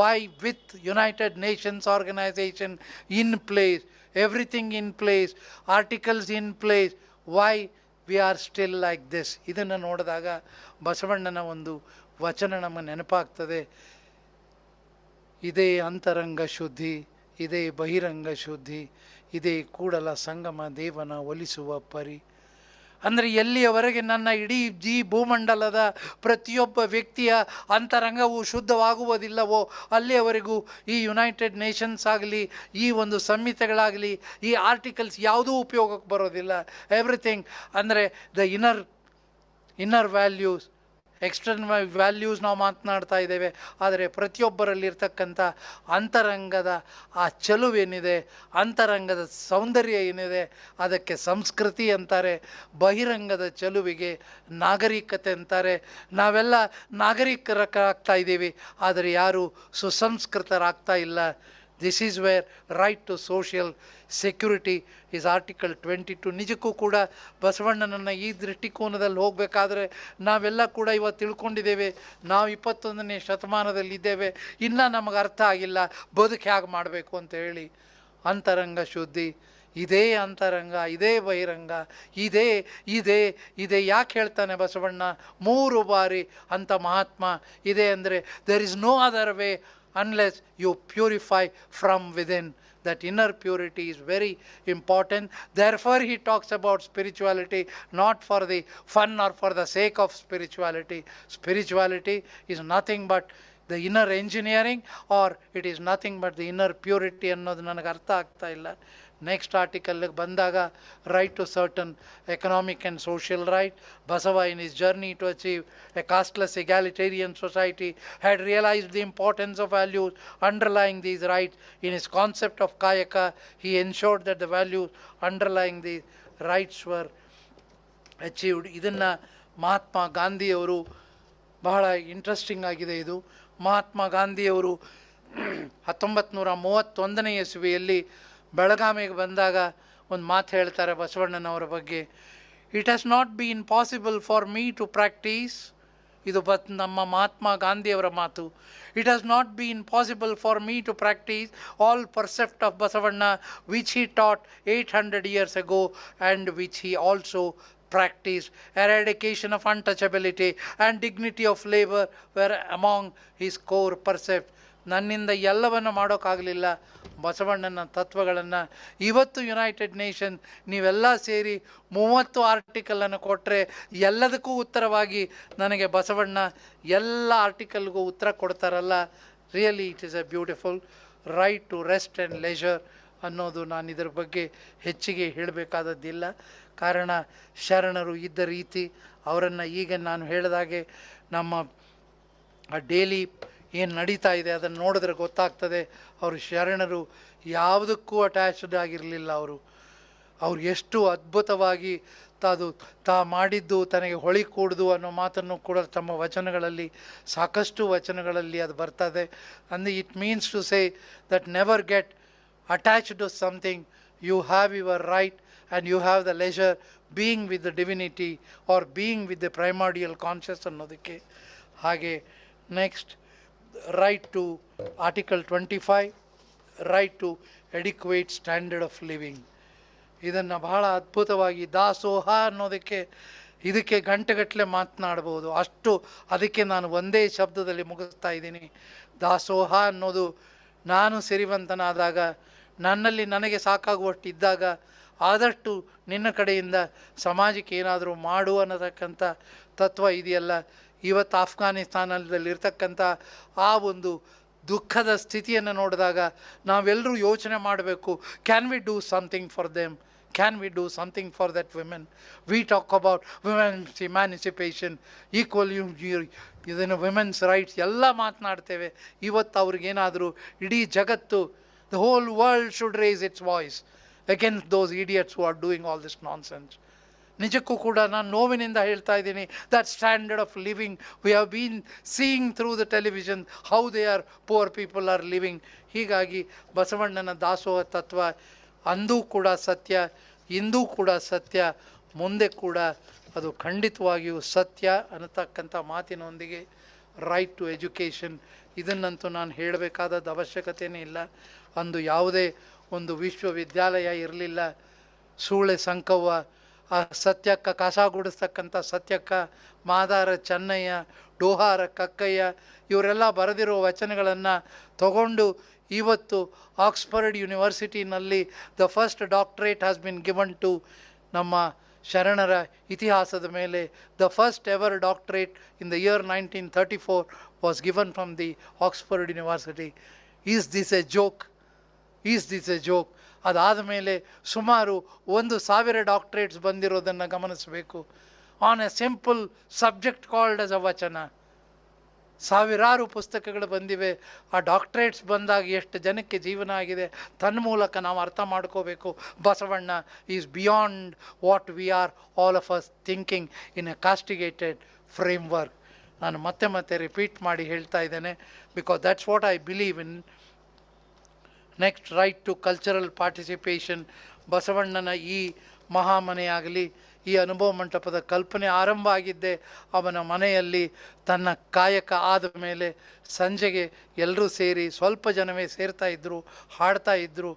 why with United Nations organisation in place, everything in place, articles in place, why we are still like this. ಇದನ್ನು ನೋಡಿದಾಗ ಬಸವಣ್ಣನ ಒಂದು ವಚನ ನಮಗೆ ನೆನಪಾಗ್ತದೆ. ಇದೇ ಅಂತರಂಗ ಶುದ್ಧಿ, ಇದೇ ಬಹಿರಂಗ ಶುದ್ಧಿ, ಇದೇ ಕೂಡಲ ಸಂಗಮ ದೇವನ ಒಲಿಸುವ ಪರಿ. ಅಂದರೆ ಎಲ್ಲಿಯವರೆಗೆ ನನ್ನ ಇಡೀ ಭೂಮಂಡಲದ ಪ್ರತಿಯೊಬ್ಬ ವ್ಯಕ್ತಿಯ ಅಂತರಂಗವು ಶುದ್ಧವಾಗುವುದಿಲ್ಲವೋ ಅಲ್ಲಿಯವರೆಗೂ ಈ ಯುನೈಟೆಡ್ ನೇಷನ್ಸ್ ಆಗಲಿ, ಈ ಒಂದು ಸಂಹಿತೆಗಳಾಗಲಿ, ಈ ಆರ್ಟಿಕಲ್ಸ್ ಯಾವುದೂ ಉಪಯೋಗಕ್ಕೆ ಬರೋದಿಲ್ಲ. ಎವ್ರಿಥಿಂಗ್ ಅಂದರೆ the inner values, external values ನಾವು ಮಾತನಾಡ್ತಾ ಇದ್ದೇವೆ. ಆದರೆ ಪ್ರತಿಯೊಬ್ಬರಲ್ಲಿರ್ತಕ್ಕಂಥ ಅಂತರಂಗದ ಆ ಚೆಲುವೇನಿದೆ, ಅಂತರಂಗದ ಸೌಂದರ್ಯ ಏನಿದೆ, ಅದಕ್ಕೆ ಸಂಸ್ಕೃತಿ ಅಂತಾರೆ. ಬಹಿರಂಗದ ಚೆಲುವಿಗೆ ನಾಗರಿಕತೆ ಅಂತಾರೆ. ನಾವೆಲ್ಲ ನಾಗರಿಕರಾಗ್ತಾ ಇದ್ದೀವಿ, ಆದರೆ ಯಾರೂ ಸುಸಂಸ್ಕೃತರಾಗ್ತಾ ಇಲ್ಲ. This is where right to social security is article 22. ನಿಜಕ್ಕೂ ಕೂಡ ಬಸವಣ್ಣನನ್ನು ಈ ದೃಷ್ಟಿಕೋನದಲ್ಲಿ ಹೋಗಬೇಕಾದ್ರೆ ನಾವೆಲ್ಲ ಕೂಡ ಇವತ್ತು ತಿಳ್ಕೊಂಡಿದ್ದೇವೆ, ನಾವು 21ನೇ ಶತಮಾನದಲ್ಲಿದ್ದೇವೆ, ಇನ್ನೂ ನಮಗೆ ಅರ್ಥ ಆಗಿಲ್ಲ ಬದುಕು ಹೇಗೆ ಮಾಡಬೇಕು ಅಂತ ಹೇಳಿ. ಅಂತರಂಗ ಶುದ್ಧಿ, ಇದೇ ಅಂತರಂಗ, ಇದೇ ಬಹಿರಂಗ, ಇದೇ ಇದೇ ಇದೇ ಯಾಕೆ ಹೇಳ್ತಾನೆ ಬಸವಣ್ಣ 3 ಬಾರಿ ಅಂತ ಮಹಾತ್ಮ ಇದೆ ಅಂದರೆ there is no other way unless you purify from within. That inner purity is very important. Therefore he talks about spirituality not for the fun or for the sake of spirituality. Spirituality is nothing but the inner engineering, or it is nothing but the inner purity ಅನ್ನೋದು ನನಗೆ ಅರ್ಥ ಆಗ್ತಾ ಇಲ್ಲ. Next ಆರ್ಟಿಕಲ್ಗೆ ಬಂದಾಗ right to certain economic and social right. Basava in his journey to achieve a casteless egalitarian society had realized the importance of values underlying these rights. In his concept of kayaka, he ensured that the values underlying these rights were achieved. ಇದನ್ನು ಮಹಾತ್ಮ ಗಾಂಧಿಯವರು, ಬಹಳ interesting ಆಗಿದೆ ಇದು, ಮಹಾತ್ಮ ಗಾಂಧಿಯವರು 1931ನೇ ಇಸವಿಯಲ್ಲಿ ಬೆಳಗಾವಿಗೆ ಬಂದಾಗ ಒಂದು ಮಾತು ಹೇಳ್ತಾರೆ ಬಸವಣ್ಣನವರ ಬಗ್ಗೆ. It has not been possible for me to practice, ಇದು ನಮ್ಮ ಮಹಾತ್ಮ ಗಾಂಧಿಯವರ ಮಾತು. It has not been possible for me to practice all precept of Basavanna which he taught 800 years ago and which he also practiced. Eradication of untouchability and dignity of labor were among his core percepts. ನನ್ನಿಂದ ಎಲ್ಲವನ್ನು ಮಾಡೋಕ್ಕಾಗಲಿಲ್ಲ, ಬಸವಣ್ಣನ ತತ್ವಗಳನ್ನು ಇವತ್ತು United nation ನೀವೆಲ್ಲ ಸೇರಿ 30 ಆರ್ಟಿಕಲನ್ನು ಕೊಟ್ಟರೆ ಎಲ್ಲದಕ್ಕೂ ಉತ್ತರವಾಗಿ ನನಗೆ ಬಸವಣ್ಣ ಎಲ್ಲ ಆರ್ಟಿಕಲ್ಗೂ ಉತ್ತರ ಕೊಡ್ತಾರಲ್ಲ. Really it is a beautiful right to rest and leisure ಅನ್ನೋದು. ನಾನು ಇದರ ಬಗ್ಗೆ ಹೆಚ್ಚಿಗೆ ಹೇಳಬೇಕಾದದ್ದಿಲ್ಲ, ಕಾರಣ ಶರಣರು ಇದ್ದ ರೀತಿ ಅವರನ್ನು ಈಗ ನಾನು ಹೇಳಿದಾಗೆ ನಮ್ಮ ಡೈಲಿ ಏನು ನಡೀತಾ ಇದೆ ಅದನ್ನು ನೋಡಿದ್ರೆ ಗೊತ್ತಾಗ್ತದೆ. ಅವರು ಶರಣರು ಯಾವುದಕ್ಕೂ ಅಟ್ಯಾಚ್ಡ್ ಆಗಿರಲಿಲ್ಲ. ಅವರು ಎಷ್ಟು ಅದ್ಭುತವಾಗಿ ತಾ ಮಾಡಿದ್ದು ತನಗೆ ಹೊಳಿ ಕೂಡ್ದು ಅನ್ನೋ ಮಾತನ್ನು ಕೂಡ ತಮ್ಮ ವಚನಗಳಲ್ಲಿ, ಸಾಕಷ್ಟು ವಚನಗಳಲ್ಲಿ ಅದು ಬರ್ತದೆ. And it means to say that never get attached to something. You have your right and you have the leisure being with the divinity or being with the primordial conscious ಅನ್ನೋದಕ್ಕೆ. ಹಾಗೆ next right to article 25, right to adequate standard of living. ಇದನ್ನು ಬಹಳ ಅದ್ಭುತವಾಗಿ ದಾಸೋಹ ಅನ್ನೋದಕ್ಕೆ, ಇದಕ್ಕೆ ಗಂಟೆಗಟ್ಟಲೆ ಮಾತನಾಡ್ಬೋದು ಅಷ್ಟು. ಅದಕ್ಕೆ ನಾನು ಒಂದೇ ಶಬ್ದದಲ್ಲಿ ಮುಗಿಸ್ತಾ ಇದ್ದೀನಿ. ದಾಸೋಹ ಅನ್ನೋದು ನಾನು ಸಿರಿವಂತನಾದಾಗ, ನನ್ನಲ್ಲಿ ನನಗೆ ಸಾಕಾಗುವಷ್ಟಿದ್ದಾಗ ಆದಷ್ಟು ನಿನ್ನ ಕಡೆಯಿಂದ ಸಮಾಜಕ್ಕೆ ಏನಾದರೂ ಮಾಡು ಅನ್ನತಕ್ಕಂಥ ತತ್ವ ಇದೆಯಲ್ಲ. ಇವತ್ತು ಆಫ್ಘಾನಿಸ್ತಾನದಲ್ಲಿರ್ತಕ್ಕಂಥ ಆ ಒಂದು ದುಃಖದ ಸ್ಥಿತಿಯನ್ನು ನೋಡಿದಾಗ ನಾವೆಲ್ಲರೂ ಯೋಚನೆ ಮಾಡಬೇಕು, can we do something for them, can we do something for that women. We talk about women's emancipation, equal ಇದನ್ನು ವಿಮೆನ್ಸ್ ರೈಟ್ಸ್ ಎಲ್ಲ ಮಾತನಾಡ್ತೇವೆ. ಇವತ್ತು ಅವ್ರಿಗೇನಾದರೂ ಇಡೀ ಜಗತ್ತು, the whole world should raise its voice against those idiots who are doing all this nonsense. ನಿಜಕ್ಕೂ ಕೂಡ ನಾನು ನೋವಿನಿಂದ ಹೇಳ್ತಾ ಇದ್ದೀನಿ, that standard of living we have been seeing through the television how they are, poor people are living. ಹೀಗಾಗಿ ಬಸವಣ್ಣನ ದಾಸೋಹ ತತ್ವ ಅಂದೂ ಕೂಡ ಸತ್ಯ, ಇಂದೂ ಕೂಡ ಸತ್ಯ, ಮುಂದೆ ಕೂಡ ಅದು ಖಂಡಿತವಾಗಿಯೂ ಸತ್ಯ ಅನ್ನತಕ್ಕಂಥ ಮಾತಿನೊಂದಿಗೆ ರೈಟ್ ಟು ಎಜುಕೇಷನ್, ಇದನ್ನಂತೂ ನಾನು ಹೇಳಬೇಕಾದದ್ದು ಅವಶ್ಯಕತೆಯೇ ಇಲ್ಲ. ಅಂದು ಯಾವುದೇ ಒಂದು ವಿಶ್ವವಿದ್ಯಾಲಯ ಇರಲಿಲ್ಲ. ಸೂಳೆ ಸಂಕವ್ವ, ಆ ಸತ್ಯಕ್ಕ ಕಸಾಗುಡಿಸ್ತಕ್ಕಂಥ ಸತ್ಯಕ್ಕ, ಮಾದಾರ ಚೆನ್ನಯ್ಯ, ಡೋಹಾರ ಕಕ್ಕಯ್ಯ ಇವರೆಲ್ಲ ಬರೆದಿರೋ ವಚನಗಳನ್ನು ತಗೊಂಡು ಇವತ್ತು ಆಕ್ಸ್ಫರ್ಡ್ ಯೂನಿವರ್ಸಿಟಿನಲ್ಲಿ the first doctorate has been given to ನಮ್ಮ ಶರಣರ ಇತಿಹಾಸದ ಮೇಲೆ. The first ever doctorate in the year 1934 was given from the Oxford university. Is this a joke? Is this a joke? ಅದಾದ ಮೇಲೆ ಸುಮಾರು 1,000 ಡಾಕ್ಟರೇಟ್ಸ್ ಬಂದಿರೋದನ್ನು ಗಮನಿಸಬೇಕು. On a simple subject called as a vachana ಸಾವಿರಾರು ಪುಸ್ತಕಗಳು ಬಂದಿವೆ. ಆ ಡಾಕ್ಟರೇಟ್ಸ್ ಬಂದಾಗ ಎಷ್ಟು ಜನಕ್ಕೆ ಜೀವನ ಆಗಿದೆ ತನ್ಮೂಲಕ ನಾವು ಅರ್ಥ ಮಾಡ್ಕೋಬೇಕು. Basavanna is beyond what we are all of us thinking in a castigated framework. ನಾನು ಮತ್ತೆ ರಿಪೀಟ್ ಮಾಡಿ ಹೇಳ್ತಾ ಇದ್ದೇನೆ, because that's what I believe in. Next, right to cultural participation. ಬಸವಣ್ಣನ ಈ ಮಹಾಮನೆಯಾಗಲಿ, ಈ ಅನುಭವ ಮಂಟಪದ ಕಲ್ಪನೆ ಆರಂಭ ಆಗಿದ್ದೆ ಅವನ ಮನೆಯಲ್ಲಿ. ತನ್ನ ಕಾಯಕ ಆದ ಮೇಲೆ ಸಂಜೆಗೆ ಎಲ್ಲರೂ ಸೇರಿ, ಸ್ವಲ್ಪ ಜನವೇ ಸೇರ್ತಾ ಇದ್ದರು, ಹಾಡ್ತಾ ಇದ್ದರು.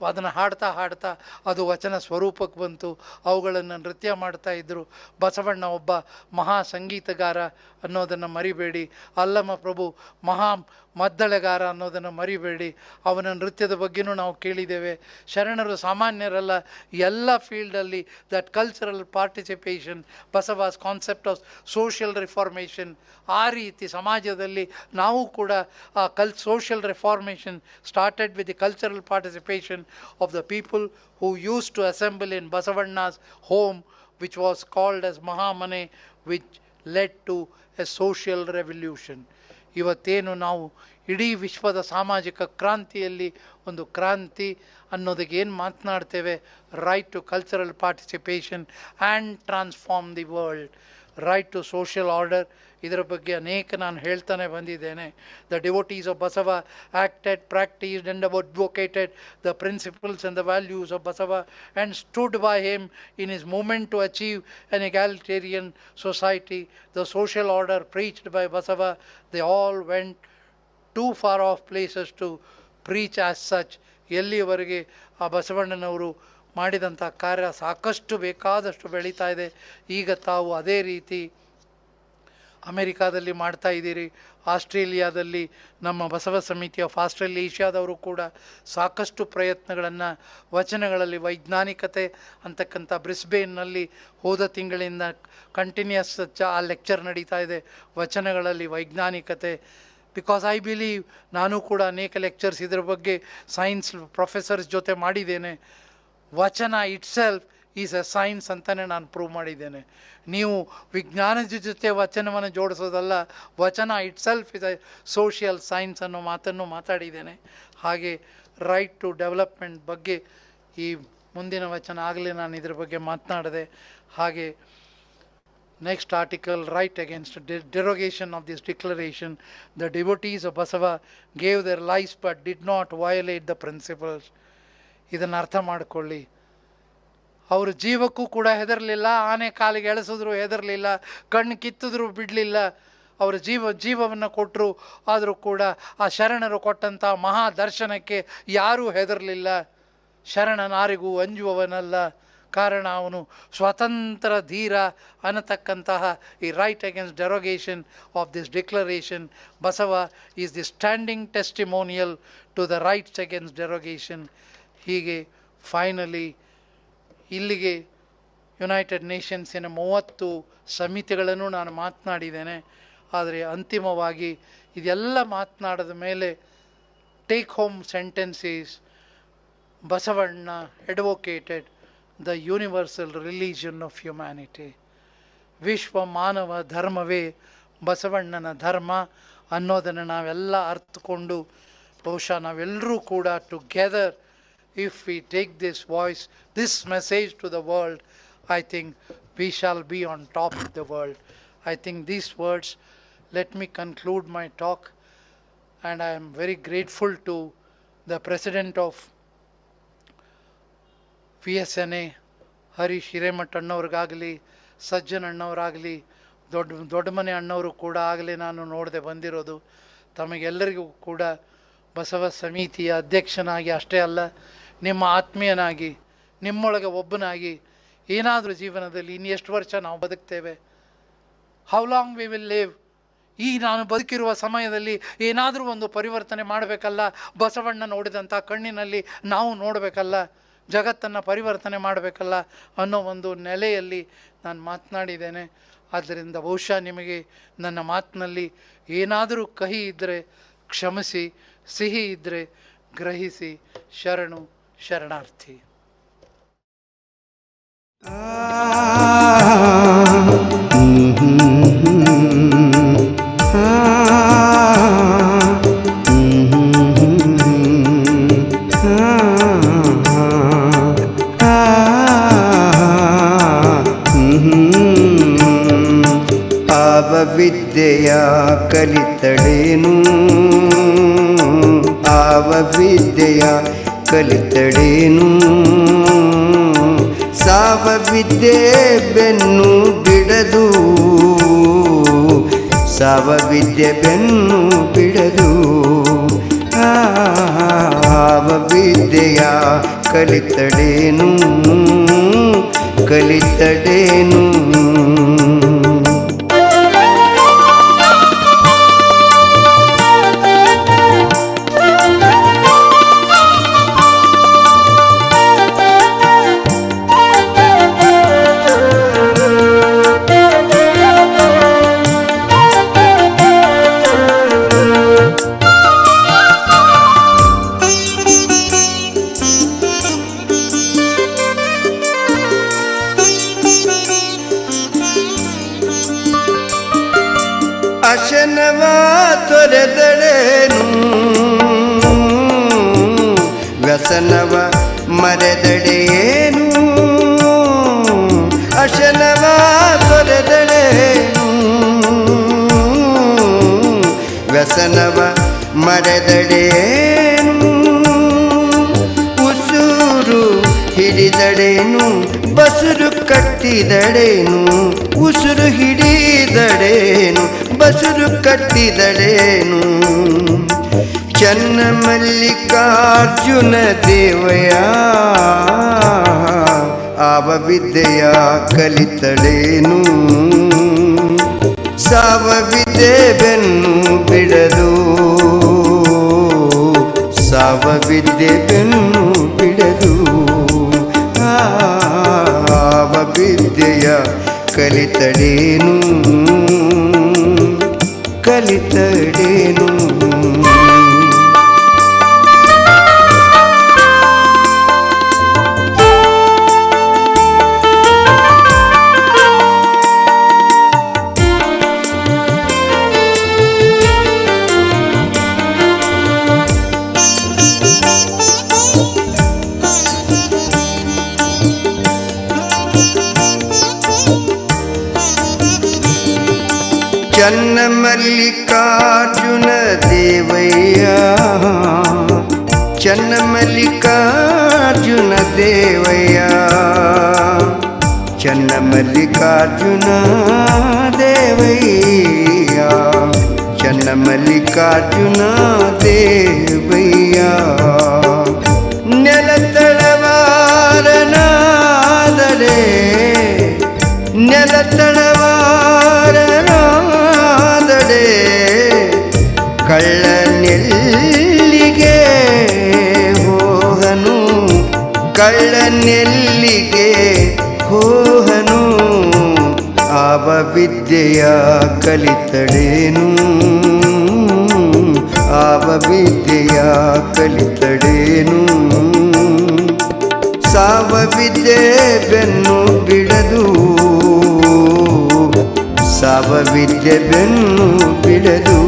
ಅದನ್ನು ಹಾಡ್ತಾ ಅದು ವಚನ ಸ್ವರೂಪಕ್ಕೆ ಬಂತು. ಅವುಗಳನ್ನು ನೃತ್ಯ ಮಾಡ್ತಾಯಿದ್ರು. ಬಸವಣ್ಣ ಒಬ್ಬ ಮಹಾ ಸಂಗೀತಗಾರ ಅನ್ನೋದನ್ನು ಮರಿಬೇಡಿ. ಅಲ್ಲಮ ಪ್ರಭು ಮಹಾ ಮದ್ದಳೆಗಾರ ಅನ್ನೋದನ್ನು ಮರಿಬೇಡಿ. ಅವನ ನೃತ್ಯದ ಬಗ್ಗೆನೂ ನಾವು ಕೇಳಿದ್ದೇವೆ. ಶರಣರು ಸಾಮಾನ್ಯರಲ್ಲ, ಎಲ್ಲ ಫೀಲ್ಡಲ್ಲಿ that cultural participation, Basava's concept of social reformation, ಆ ರೀತಿ ಸಮಾಜದಲ್ಲಿ ನಾವು ಕೂಡ social reformation started with the cultural participation of the people who used to assemble in Basavanna's home, which was called as Mahamane, which led to a social revolution. ಇವತ್ತೇನು ನಾವು ಇಡೀ ವಿಶ್ವದ ಸಾಮಾಜಿಕ ಕ್ರಾಂತಿಯಲ್ಲಿ ಒಂದು ಕ್ರಾಂತಿ ಅನ್ನೋದಕ್ಕೆ ಏನು ಮಾತನಾಡ್ತೇವೆ, right to cultural participation and transform the world, right to social order. ಇದರ ಬಗ್ಗೆ ಅನೇಕ ನಾನು ಹೇಳ್ತಾನೆ ಬಂದಿದ್ದೇನೆ. The devotees of Basava acted, practiced and advocated the principles and the values of Basava and stood by him in his movement to achieve an egalitarian society. The social order preached by Basava, they all went too far off places to preach as such. ಎಲ್ಲಿಯವರೆಗೆ ಆ ಬಸವಣ್ಣನವರು ಮಾಡಿದಂಥ ಕಾರ್ಯ ಸಾಕಷ್ಟು ಬೇಕಾದಷ್ಟು ಬೆಳೀತಾ ಇದೆ. ಈಗ ತಾವು ಅದೇ ರೀತಿ ಅಮೆರಿಕಾದಲ್ಲಿ ಮಾಡ್ತಾ ಇದ್ದೀರಿ. ಆಸ್ಟ್ರೇಲಿಯಾದಲ್ಲಿ ನಮ್ಮ ಬಸವ ಸಮಿತಿ ಆಫ್ ಆಸ್ಟ್ರೇಲಿಯಾ ಕೂಡ ಸಾಕಷ್ಟು ಪ್ರಯತ್ನಗಳನ್ನು ವಚನಗಳಲ್ಲಿ ವೈಜ್ಞಾನಿಕತೆ ಅಂತಕ್ಕಂಥ ಬ್ರಿಸ್ಬೇನ್ನಲ್ಲಿ ಹೋದ ತಿಂಗಳಿಂದ ಕಂಟಿನ್ಯೂಸ್ ಆ ಲೆಕ್ಚರ್ ನಡೀತಾ ಇದೆ, ವಚನಗಳಲ್ಲಿ ವೈಜ್ಞಾನಿಕತೆ. ಬಿಕಾಸ್ ಐ ಬಿಲೀವ್, ನಾನು ಕೂಡ ಅನೇಕ ಲೆಕ್ಚರ್ಸ್ ಇದರ ಬಗ್ಗೆ ಸೈನ್ಸ್ ಪ್ರೊಫೆಸರ್ಸ್ ಜೊತೆ ಮಾಡಿದ್ದೇನೆ. ವಚನ ಇಟ್ಸೆಲ್ಫ್ ಈಸ್ ಎ ಸೈನ್ಸ್ ಅಂತಲೇ ನಾನು ಪ್ರೂವ್ ಮಾಡಿದ್ದೇನೆ. ನೀವು ವಿಜ್ಞಾನದ ಜೊತೆ ವಚನವನ್ನು ಜೋಡಿಸೋದಲ್ಲ, ವಚನ itself is A social science ಅನ್ನೋ ಮಾತನ್ನು ಮಾತಾಡಿದ್ದೇನೆ. ಹಾಗೆ ರೈಟ್ ಟು ಡೆವಲಪ್ಮೆಂಟ್ ಬಗ್ಗೆ ಈ ಮುಂದಿನ ವಚನ ಆಗಲೇ ನಾನು ಇದರ ಬಗ್ಗೆ ಮಾತನಾಡಿದೆ. ಹಾಗೆ next article, right against derogation of this declaration, the devotees of Basava gave their lives but did not violate the principles. ಇದನ್ನು ಅರ್ಥ ಮಾಡಿಕೊಳ್ಳಿ. ಅವರು ಜೀವಕ್ಕೂ ಕೂಡ ಹೆದರಲಿಲ್ಲ, ಆನೆ ಕಾಲಿಗೆ ಎಳೆಸಿದ್ರು ಹೆದರಲಿಲ್ಲ, ಕಣ್ಣು ಕಿತ್ತಿದ್ರು ಬಿಡಲಿಲ್ಲ. ಅವರು ಜೀವವನ್ನು ಕೊಟ್ಟರು, ಆದರೂ ಕೂಡ ಆ ಶರಣರು ಕೊಟ್ಟಂಥ ಮಹಾ ದರ್ಶನಕ್ಕೆ ಯಾರೂ ಹೆದರಲಿಲ್ಲ. ಶರಣನಾರಿಗೂ ಅಂಜುವವನಲ್ಲ, ಕಾರಣ ಅವನು ಸ್ವತಂತ್ರ ಧೀರ ಅನ್ನತಕ್ಕಂತಹ ಈ right against derogation of this declaration. Basava is the standing testimonial to the rights against derogation. ಹೀಗೆ ಫೈನಲಿ ಇಲ್ಲಿಗೆ ಯುನೈಟೆಡ್ ನೇಷನ್ಸಿನ 30 ಸಮಿತಿಗಳನ್ನು ನಾನು ಮಾತನಾಡಿದ್ದೇನೆ. ಆದರೆ ಅಂತಿಮವಾಗಿ ಇದೆಲ್ಲ ಮಾತನಾಡಿದ ಮೇಲೆ take home sentence is, Basavanna advocated the universal religion of humanity. ವಿಶ್ವ ಮಾನವ ಧರ್ಮವೇ ಬಸವಣ್ಣನ ಧರ್ಮ ಅನ್ನೋದನ್ನು ನಾವೆಲ್ಲ ಅರ್ಥಕೊಂಡು, ಬಹುಶಃ ನಾವೆಲ್ಲರೂ ಕೂಡ together if we take this voice, this message to the world, I think we shall be on top of the world. I think these words let me conclude my talk, and I am very grateful to the president of VSNA Harish Hiremath ಅಣ್ಣವ್ರಿಗಾಗಲಿ, ಸಜ್ಜನ್ ಅಣ್ಣವರಾಗಲಿ, ದೊಡ್ಡ ಮನೆ ಅಣ್ಣವರು ಕೂಡ ಆಗಲಿ ನಾನು ನೋಡದೆ ಬಂದಿರೋದು. ತಮಗೆಲ್ಲರಿಗೂ ಕೂಡ ಬಸವ ಸಮಿತಿಯ ಅಧ್ಯಕ್ಷನಾಗಿ ಅಷ್ಟೇ ಅಲ್ಲ, ನಿಮ್ಮ ಆತ್ಮೀಯನಾಗಿ, ನಿಮ್ಮೊಳಗೆ ಒಬ್ಬನಾಗಿ, ಏನಾದರೂ ಜೀವನದಲ್ಲಿ ಇನ್ನು ಎಷ್ಟು ವರ್ಷ ನಾವು ಬದುಕ್ತೇವೆ, how long we will live, ಈ ನಾನು ಬದುಕಿರುವ ಸಮಯದಲ್ಲಿ ಏನಾದರೂ ಒಂದು ಪರಿವರ್ತನೆ ಮಾಡಬೇಕಲ್ಲ, ಬಸವಣ್ಣ ನೋಡಿದಂಥ ಕಣ್ಣಿನಲ್ಲಿ ನಾವು ನೋಡಬೇಕಲ್ಲ, ಜಗತ್ತನ್ನು ಪರಿವರ್ತನೆ ಮಾಡಬೇಕಲ್ಲ ಅನ್ನೋ ಒಂದು ನೆಲೆಯಲ್ಲಿ ನಾನು ಮಾತನಾಡಿದ್ದೇನೆ. ಆದ್ದರಿಂದ ಬಹುಶಃ ನಿಮಗೆ ನನ್ನ ಮಾತಿನಲ್ಲಿ ಏನಾದರೂ ಕಹಿ ಇದ್ದರೆ ಕ್ಷಮಿಸಿ, ಸಿಹಿ ಇದ್ದರೆ ಗ್ರಹಿಸಿ. ಶರಣು ಶರಣಾರ್ಥಿ. ವಿದ್ಯೆಯ ಕಲಿತಡೇನು, ಆವ ವಿದ್ಯೆಯ ಕಲಿತಡೇನು, ಸಾವ ವಿದ್ಯೆ ಬೆನ್ನು ಬಿಡದು, ಸಾವ ವಿದ್ಯೆ ಬೆನ್ನು ಬಿಡದು, ಆವ ವಿದ್ಯೆಯ ಕಲಿತಡೇನು, ಕಲಿತಡೇನು. ವ್ಯಸನವ ಮರೆದಡೆಯೇನು ಅಶನವ ತೊರೆದಡೇನು ವ್ಯಸನವ ಮರೆದಡೇನು ಉಸುರು ಹಿಡಿದಡೇನು ಬಸುರು ಕಟ್ಟಿದಡೇನು ಉಸುರು ಹಿಡಿದಡೇನು ಬಸುರು ಕಟ್ಟಿದಡೇನು ಚನ್ನ ಮಲ್ಲಿಕಾರ್ಜುನ ದೇವಯ ಆವ ವಿದ್ಯೆಯ ಕಲಿತಡೇನು ಸಾವ ವಿದ್ಯೆ ಬೆನ್ನು ಬಿಡದು ಸಾವ ವಿದ್ಯೆ ಬೆನ್ನು ಬಿಡದು ಆವ ವಿದ್ಯೆಯ ಕಲಿತಡೇನು ಕಲಿತಡೇನು ಚನ್ನ ಮಲ್ಲಿಕಾರ್ಜುನ ದೇವಯ್ಯ ಚನ್ನ ಮಲ್ಲಿಕಾರ್ಜುನ ದೇವಯ್ಯ ಚನ್ನ ಮಲ್ಲಿಕಾರ್ಜುನ ದೇವಯ್ಯ ಚನ್ನ ಮಲ್ಲಿಕಾರ್ಜುನ ದೇವಯ್ಯ ನೆಲತಳವಾರನಾದರೆ ನೆಲತಳವಾರನಾದರೆ ಕಳ್ಳನೆಲ್ಲಿಗೆ ಹೋಹನು ಕಳ್ಳನೆಲ್ಲಿಗೆ ಹೋಹನು ಆವ ವಿದ್ಯೆಯ ಕಲಿತಡೇನು ಆವ ವಿದ್ಯೆಯ ಕಲಿತಡೇನು ಸಾವ ವಿದ್ಯೆ ಬೆನ್ನು ಬಿಡದು ಸಾವ ವಿದ್ಯೆ ಬೆನ್ನು ಬಿಡದು